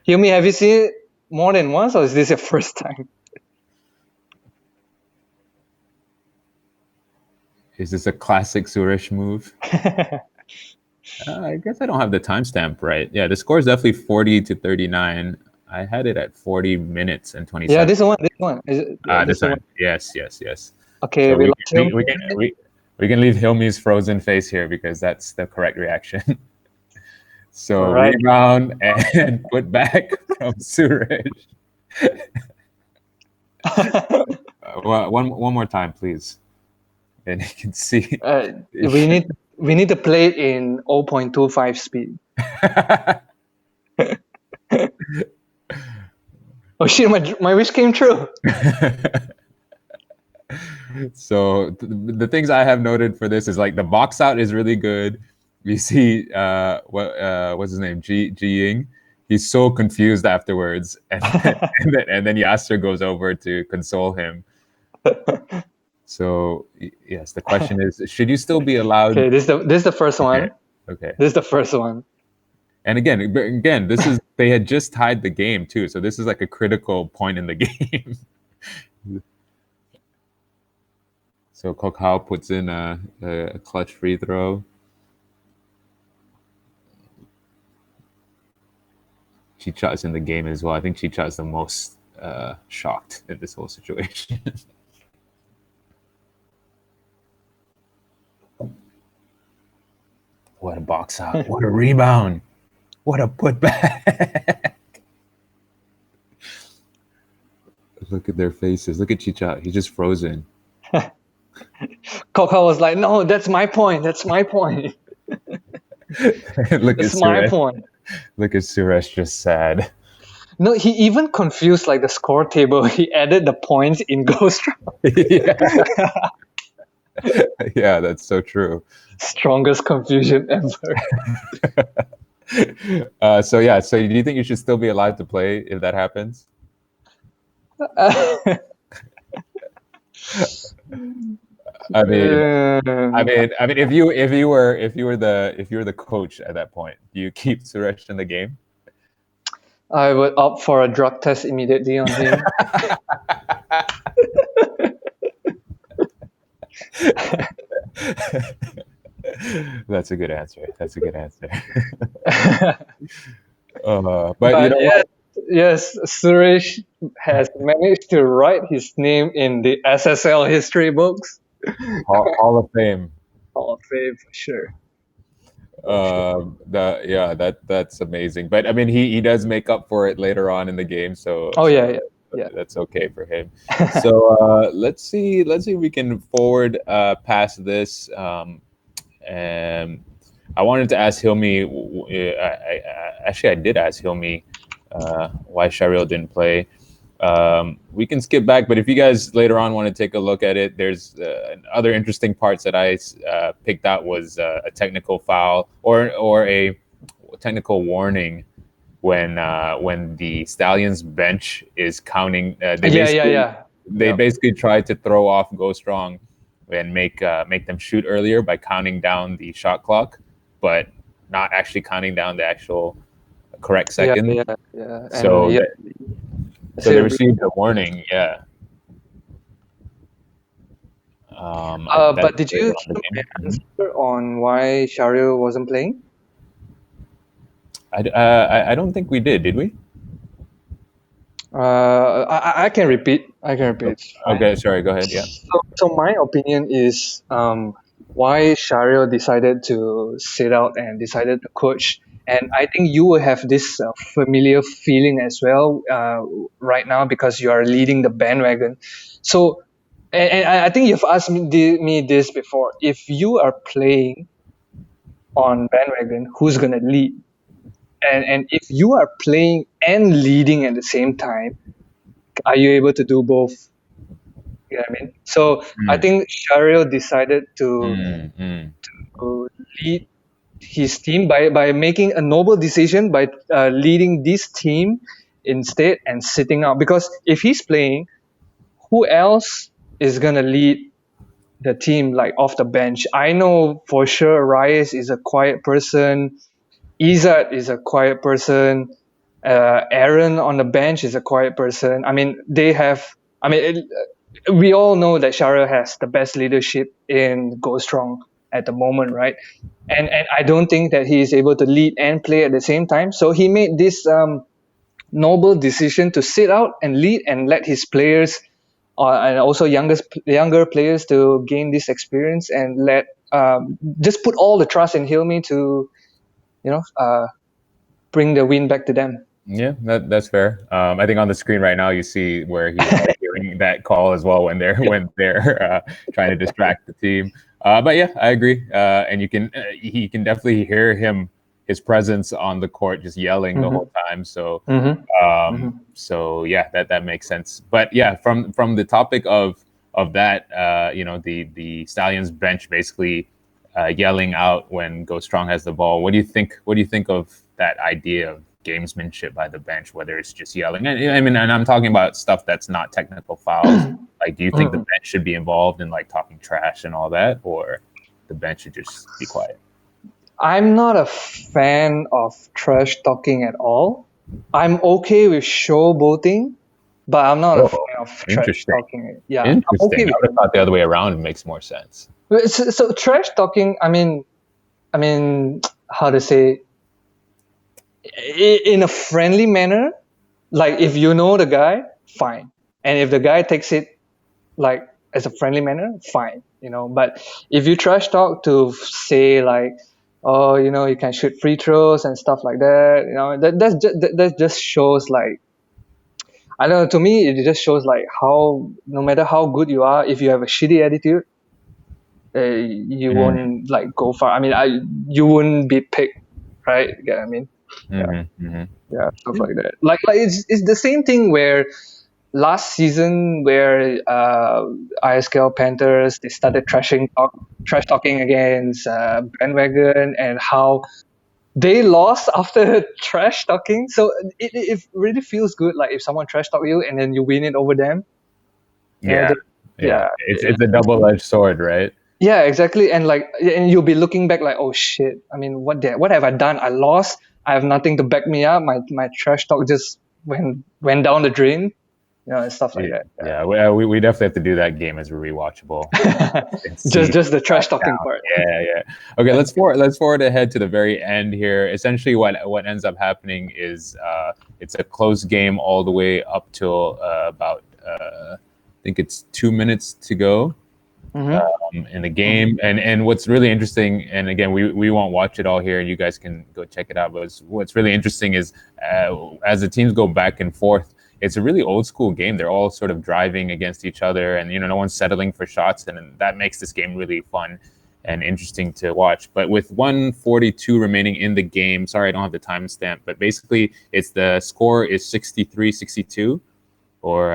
Hilmi, have you seen it more than once, or is this your first time? Is this a classic Suresh move? I guess I don't have the timestamp right. Yeah, the score is definitely 40-39. I had it at 40 minutes and 20 seconds. Yeah, this one. Is it, this one. Yes. Okay, so we can leave Hilmi's frozen face here because that's the correct reaction. So rebound and put back from Suresh. One more time, please. And you can see. We need to play it in 0.25 speed. Oh shit! My wish came true. So the things I have noted for this is like the box out is really good. We see what's his name, Ji Ying. He's so confused afterwards, and then Yasser goes over to console him. So yes, the question is, should you still be allowed? Okay, this is the first one. Okay. This is the first one. And again, this is they had just tied the game too, so this is like a critical point in the game. So Kokao puts in a clutch free throw. Chicha is in the game as well. I think Chicha is the most shocked at this whole situation. What a box out. What a rebound. What a putback. Look at their faces. Look at Chicha. He's just frozen. Kokao was like, no, that's my point. That's my point. Look at my point. Look at Suresh, just sad. No, he even confused like the score table. He added the points in GoStrong. Yeah, that's so true. Strongest confusion ever. So do you think you should still be allowed to play if that happens? I mean, if you were the coach at that point, do you keep Suresh in the game? I would opt for a drug test immediately on him. That's a good answer. But you know yes, Suresh has managed to write his name in the SSL history books. Hall of Fame. Hall of Fame for sure. That's amazing. But I mean, he does make up for it later on in the game. So yeah. That's okay for him. So let's see if we can forward past this. And I wanted to ask Hilmi. I did ask Hilmi why Shahril didn't play. We can skip back, but if you guys later on want to take a look at it, there's other interesting parts that I picked out was a technical foul or a technical warning when the Stallions bench is counting. They basically tried to throw off GoStrong and make them shoot earlier by counting down the shot clock, but not actually counting down the actual correct second. So they received a warning. Yeah. But did you answer on why Shahril wasn't playing? I don't think we did we? I can repeat. Okay, sorry. Go ahead. Yeah. So my opinion is why Shahril decided to sit out and decided to coach. And I think you will have this familiar feeling as well right now because you are leading the bandwagon. So, and I think you've asked me this before. If you are playing on bandwagon, who's gonna lead? And if you are playing and leading at the same time, are you able to do both? You know what I mean? So I think Shahril decided to lead his team by making a noble decision by leading this team instead and sitting out. Because if he's playing, who else is gonna lead the team like off the bench? I know for sure Reyes is a quiet person. Izzat is a quiet person. Aaron on the bench is a quiet person. I mean, we all know that Shahril has the best leadership in GoStrong at the moment, right? And I don't think that he is able to lead and play at the same time. So he made this noble decision to sit out and lead and let his players and also younger players to gain this experience and let just put all the trust in Hilmi to bring the win back to them. Yeah, that's fair. I think on the screen right now you see where he's arguing that call as well when they're trying to distract the team. But yeah, I agree. And he can definitely hear his presence on the court, just yelling the whole time. So so yeah, that makes sense. But yeah, from the topic of that, the Stallions bench basically yelling out when GoStrong has the ball. What do you think of that idea of gamesmanship by the bench, whether it's just yelling? And I'm talking about stuff that's not technical fouls. Like, do you think the bench should be involved in like talking trash and all that, or the bench should just be quiet? I'm not a fan of trash talking at all. I'm okay with showboating, but I'm not a fan of trash talking. Yeah, interesting. Okay, I would have thought the other way around. It makes more sense. So trash talking. I mean, how to say? In a friendly manner, like if you know the guy, fine, and if the guy takes it like as a friendly manner, fine, but if you trash talk to say like, oh, you can shoot free throws and stuff like that, that just shows like, I don't know, to me it just shows like how no matter how good you are, if you have a shitty attitude, you won't like go far. I mean, you wouldn't be picked, right? You get what I mean? Yeah, stuff like that. Like it's the same thing where last season where ISKL Panthers, they started trash talking against Bandwagon, and how they lost after trash talking. So it really feels good, like if someone trash talk you and then you win it over them. Yeah, Yeah. It's a double-edged sword, right? Yeah, exactly. And you'll be looking back like, oh shit. I mean, what have I done? I lost. I have nothing to back me up. My trash talk just went down the drain. And stuff like that. Yeah, we definitely have to do that game as a rewatchable. just the trash talking part. Yeah. Okay, let's forward ahead to the very end here. Essentially, what ends up happening is it's a close game all the way up till about I think it's 2 minutes to go in the game. And what's really interesting, and again, we won't watch it all here, and you guys can go check it out. But what's really interesting is as the teams go back and forth, it's a really old school game. They're all sort of driving against each other, and no one's settling for shots, and that makes this game really fun and interesting to watch. But with 1:42 remaining in the game, sorry, I don't have the timestamp, but basically, it's the score is 63-62, or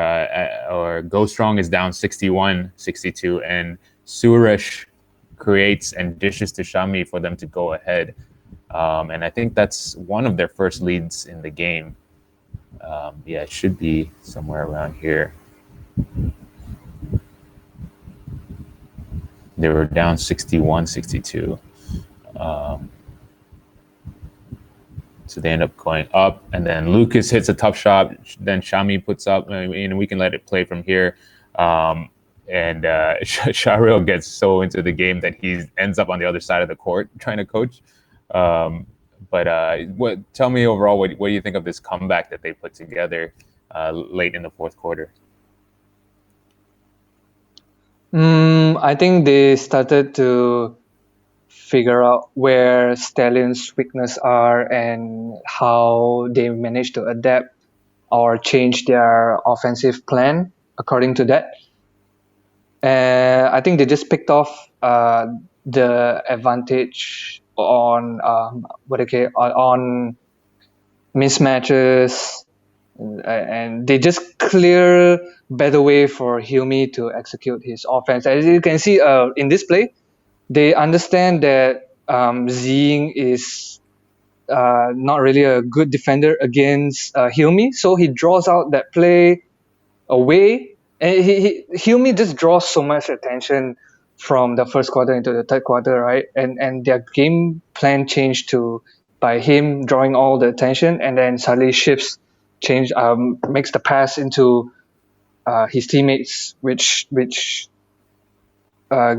GoStrong is down 61-62, and Suresh creates and dishes to Shami for them to go ahead, and I think that's one of their first leads in the game. Yeah, it should be somewhere around here. They were down 61-62. So they end up going up, and then Lucasz hits a tough shot. Then Shami puts up, and we can let it play from here. And Shahril gets so into the game that he ends up on the other side of the court trying to coach. But tell me overall, what do you think of this comeback that they put together late in the fourth quarter? I think they started to figure out where Stallions' weakness are and how they managed to adapt or change their offensive plan according to that. I think they just picked off the advantage on on mismatches, and they just clear better way for Hilmi to execute his offense. As you can see in this play, they understand that Zing is not really a good defender against Hilmi, so he draws out that play away. And Hilmi just draws so much attention from the first quarter into the third quarter, right? And their game plan changed by him drawing all the attention, and then suddenly makes the pass into his teammates, which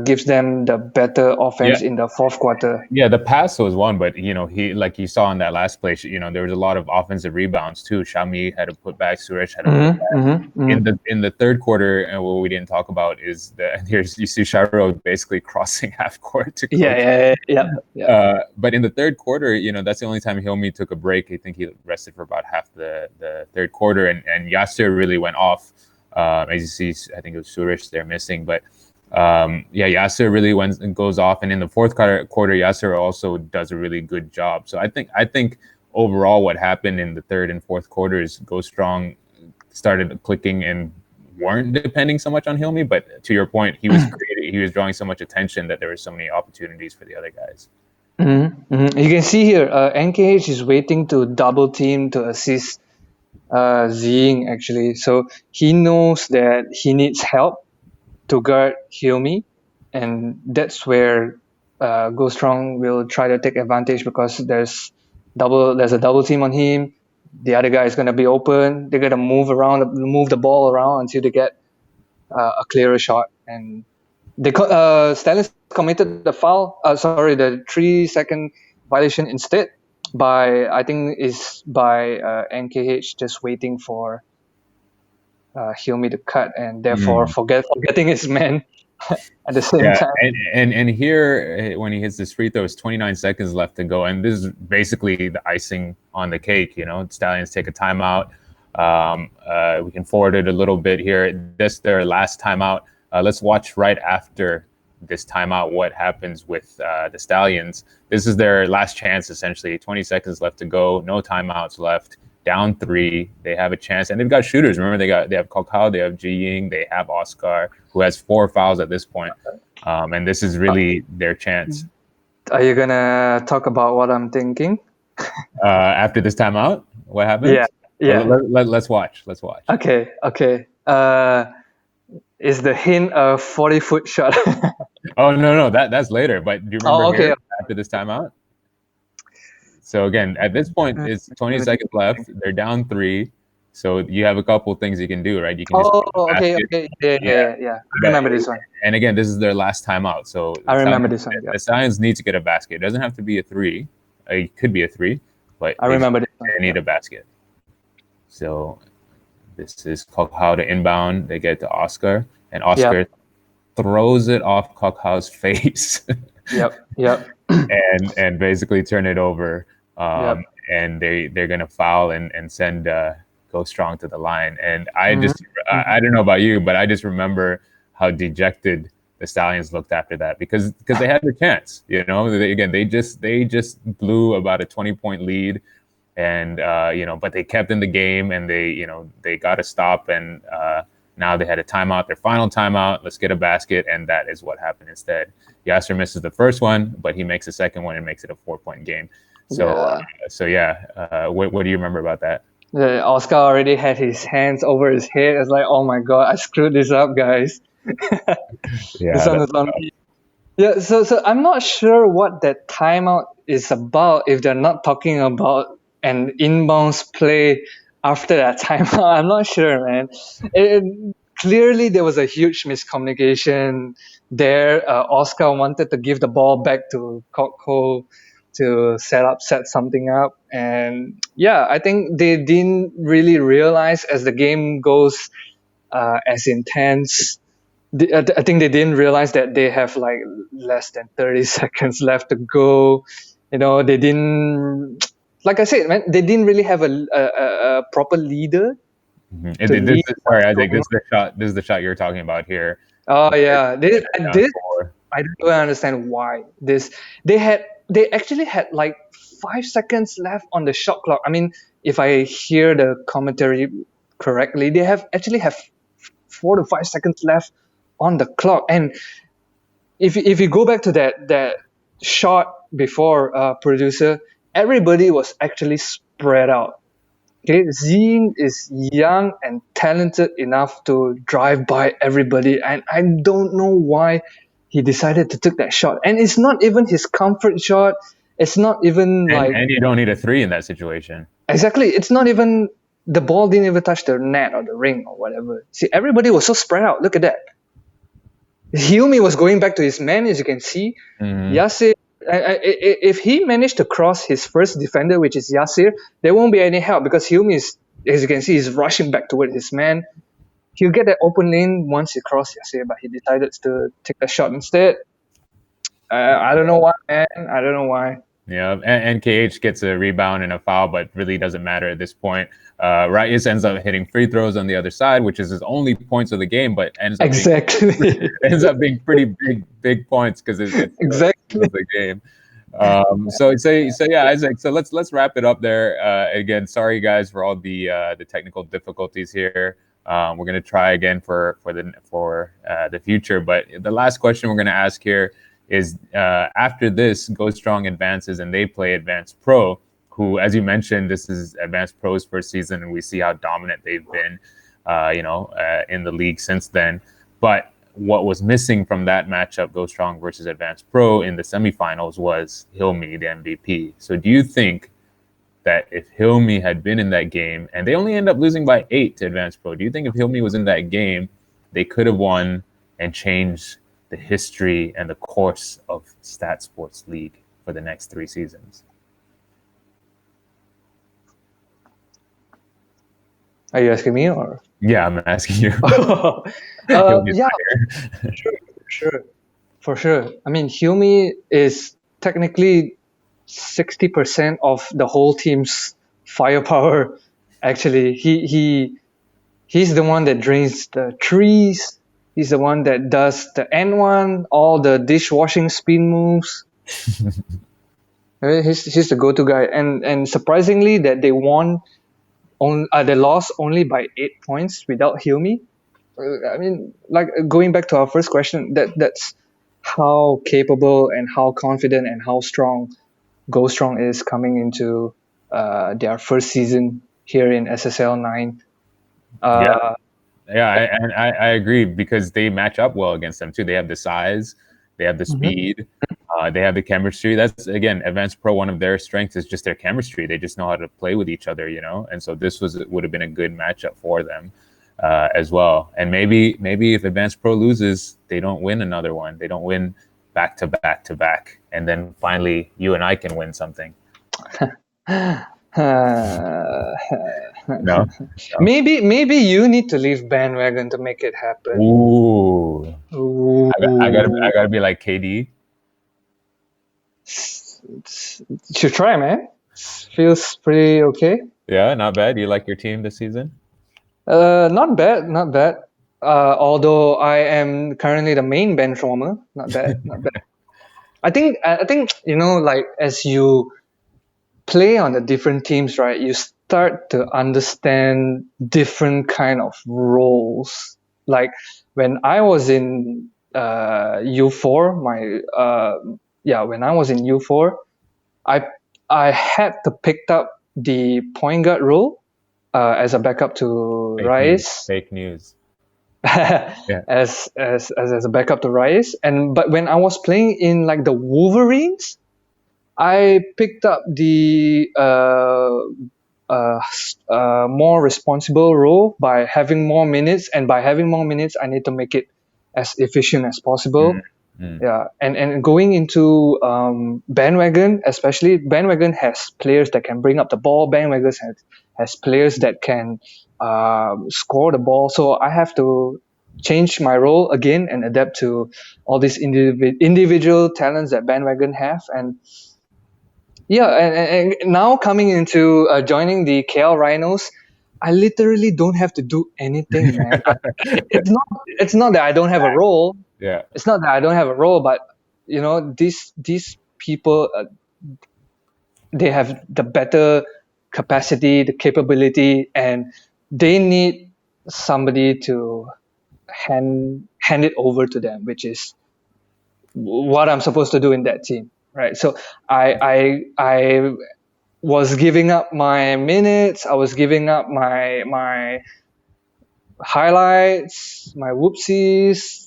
gives them the better offense in the fourth quarter. Yeah, the pass was one, but he, like you saw in that last play, there was a lot of offensive rebounds too. Shami had to put back, Suresh had to put back. In the third quarter, and what we didn't talk about is that here's you see Shahril basically crossing half court to coach. Yeah. But in the third quarter, that's the only time Hilmi took a break. I think he rested for about half the third quarter, and Yasser really went off. As you see, I think it was Suresh there missing, but Yasser really goes off, and in the fourth quarter, Yasser also does a really good job. So I think overall, what happened in the third and fourth quarters, GoStrong started clicking and weren't depending so much on Hilmi. But to your point, he was drawing so much attention that there were so many opportunities for the other guys. You can see here, NKH is waiting to double team to assist Zing actually. So he knows that he needs help to guard Hilmi, and that's where GoStrong will try to take advantage, because there's a double team on him. The other guy is going to be open. They're going to move the ball around until they get a clearer shot. And Stallions committed the 3-second violation instead by NKH just waiting for Hilmi to cut, and therefore forgetting his man at the same time. And here, when he hits this free throw, it's 29 seconds left to go, and this is basically the icing on the cake. Stallions take a timeout. We can forward it a little bit here. This is their last timeout. Let's watch right after this timeout what happens with the Stallions. This is their last chance, essentially. 20 seconds left to go. No timeouts left. down 3. They have a chance, and they've got shooters. Remember, they have Kakao, they have Ji Ying, they have Oscar, who has 4 fouls at this point. And this is really their chance. Are you gonna talk about what I'm thinking? After this timeout, what happens? Yeah. Let's watch. Okay. Is the hint a 40-foot shot? Oh no, that's later. But do you remember here, after this timeout? So again, at this point, it's 20 seconds left. They're down 3. So you have a couple things you can do, right? You can okay. Yeah. I remember this one. And again, this is their last timeout. So I remember this one. The Stallions need to get a basket. It doesn't have to be a 3. It could be a 3, but I remember this one. They need a basket. So this is Kakao to inbound. They get to Oscar, and Oscar throws it off Kakao's face. Yep. and basically turn it over. And they're gonna foul and send GoStrong to the line. And I I don't know about you, but I just remember how dejected the Stallions looked after that because they had the chance. They just blew about a 20-point lead. And but they kept in the game, and they got a stop, and now they had a timeout, their final timeout. Let's get a basket, and that is what happened instead. Yasser misses the first one, but he makes the second one and makes it a 4-point game. What do you remember about that? Oscar already had his hands over his head. It's like, oh my god, I screwed this up, guys. Yeah. So I'm not sure what that timeout is about if they're not talking about an inbounds play after that timeout. I'm not sure, man. Clearly, there was a huge miscommunication there. Oscar wanted to give the ball back to Kokko to set something up. And yeah, I think they didn't really realize as the game goes as intense. I think they didn't realize that they have like less than 30 seconds left to go. They didn't. Like I said, man, they didn't really have a proper leader. I think this is the shot you're talking about here. Oh yeah, I don't understand why they actually had like 5 seconds left on the shot clock. I mean, if I hear the commentary correctly, they have 4 to 5 seconds left on the clock. And if you go back to that shot before, producer, everybody was actually spread out. Okay, Zing is young and talented enough to drive by everybody, and I don't know why he decided to take that shot. And it's not even his comfort shot. It's not even and you don't need a 3 in that situation. Exactly. It's not even, the ball didn't even touch the net or the ring or whatever. See, everybody was so spread out. Look at that. Hilmi was going back to his man, as you can see. Yasser, if he managed to cross his first defender, which is Yasser, there won't be any help because Hilmi is, as you can see, is rushing back toward his man. He'll get that open lane once he crossed Yasser, but he decided to take the shot instead. I don't know why, man. I don't know why. Yeah, and KH gets a rebound and a foul, but really doesn't matter at this point. Reyes ends up hitting free throws on the other side, which is his only points of the game, but ends up being pretty big points because it's the game. So yeah, Isaac. So let's wrap it up there. Again, sorry guys for all the technical difficulties here. We're gonna try again for the future. But the last question we're gonna ask here is after this, GoStrong advances and they play Advanced Pro, who, as you mentioned, this is Advanced Pro's first season, and we see how dominant they've been, in the league since then. But what was missing from that matchup, GoStrong versus Advanced Pro in the semifinals, was Hilmi, the MVP. So do you think that if Hilmi had been in that game, and they only end up losing by 8 to Advanced Pro, do you think if Hilmi was in that game, they could have won and changed the history and the course of StatSports League for the next 3 seasons? Are you asking me or? Yeah, I'm asking you. Yeah, for sure. I mean, Hilmi is technically 60% of the whole team's firepower. Actually, he's the one that drains the trees. He's the one that does the N1, all the dishwashing spin moves. He's the go-to guy. And surprisingly that they won they lost only by 8 points without Hilmi. I mean, like going back to our first question, that's how capable and how confident and how strong GoStrong is coming into their first season here in SSL9. I agree because they match up well against them too. They have the size, they have the speed, they have the chemistry. That's again, Advanced Pro. One of their strengths is just their chemistry. They just know how to play with each other, And so this would have been a good matchup for them as well. And maybe if Advanced Pro loses, they don't win another one. They don't win back to back to back, and then finally you and I can win something. No. Maybe you need to leave bandwagon to make it happen. Ooh. I gotta be like KD. Should try, man. Feels pretty okay. Yeah, not bad. You like your team this season? Not bad. Although I am currently the main bench warmer. Not bad. I think like as you play on the different teams, right? You start to understand different kind of roles. Like when I was in U4, when I was in U4, I had to pick up the point guard role as a backup to Rice. Fake news. As a backup to Rice, but when I was playing in like the Wolverines, I picked up the more responsible role by having more minutes, and by having more minutes, I need to make it as efficient as possible. Yeah, and going into bandwagon, especially bandwagon has players that can bring up the ball. Bandwagon has players that can score the ball. So I have to change my role again and adapt to all these individual talents that bandwagon have. And yeah, and now coming into joining the KL Rhinos, I literally don't have to do anything, man. It's not that I don't have a role. Yeah. It's not that I don't have a role, but these people, they have the better capacity, the capability, and they need somebody to hand it over to them, which is what I'm supposed to do in that team, right? So I was giving up my minutes, I was giving up my highlights, my whoopsies,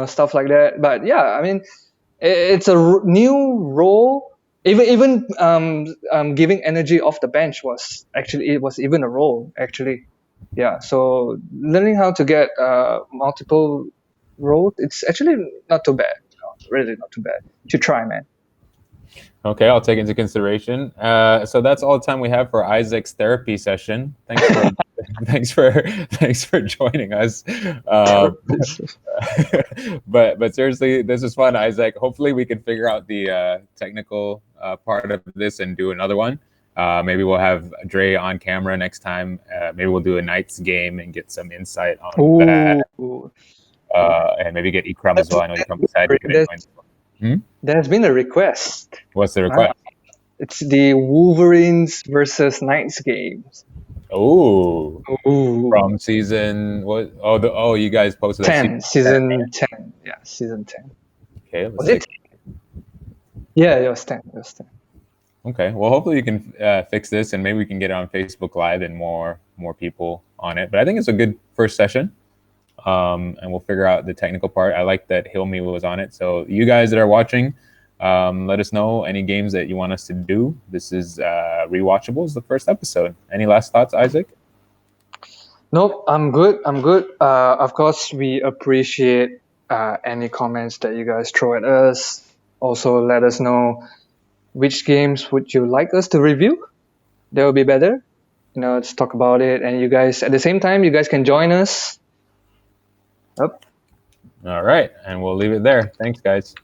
stuff like that. But yeah, I mean, it's a new role. Even giving energy off the bench was even a role, actually. Yeah, so learning how to get multiple roles, it's actually not too bad. Really not too bad. You should try, man. Okay, I'll take into consideration. So that's all the time we have for Isaac's therapy session. Thanks for joining us. But seriously, this was fun, Isaac. Hopefully, we can figure out the technical part of this and do another one. Maybe we'll have Dre on camera next time. Maybe we'll do a Knights game and get some insight on that. And maybe get Ikram as well. I know Ikram decided. There's been a request. What's the request? It's the Wolverines versus Knights games. Oh, from season what? You guys posted 10, season 10. Yeah, season 10. Okay, was it 10? Yeah, it was 10. Okay, well, hopefully you can fix this, and maybe we can get it on Facebook Live and more people on it. But I think it's a good first session. And we'll figure out the technical part. I like that Hilmi was on it. So you guys that are watching, let us know any games that you want us to do. This is Rewatchables, the first episode. Any last thoughts, Isaac? Nope, I'm good. Of course, we appreciate any comments that you guys throw at us. Also, let us know which games would you like us to review. That would be better. Let's talk about it. And you guys, at the same time, you guys can join us. Yep. All right, and we'll leave it there. Thanks, guys.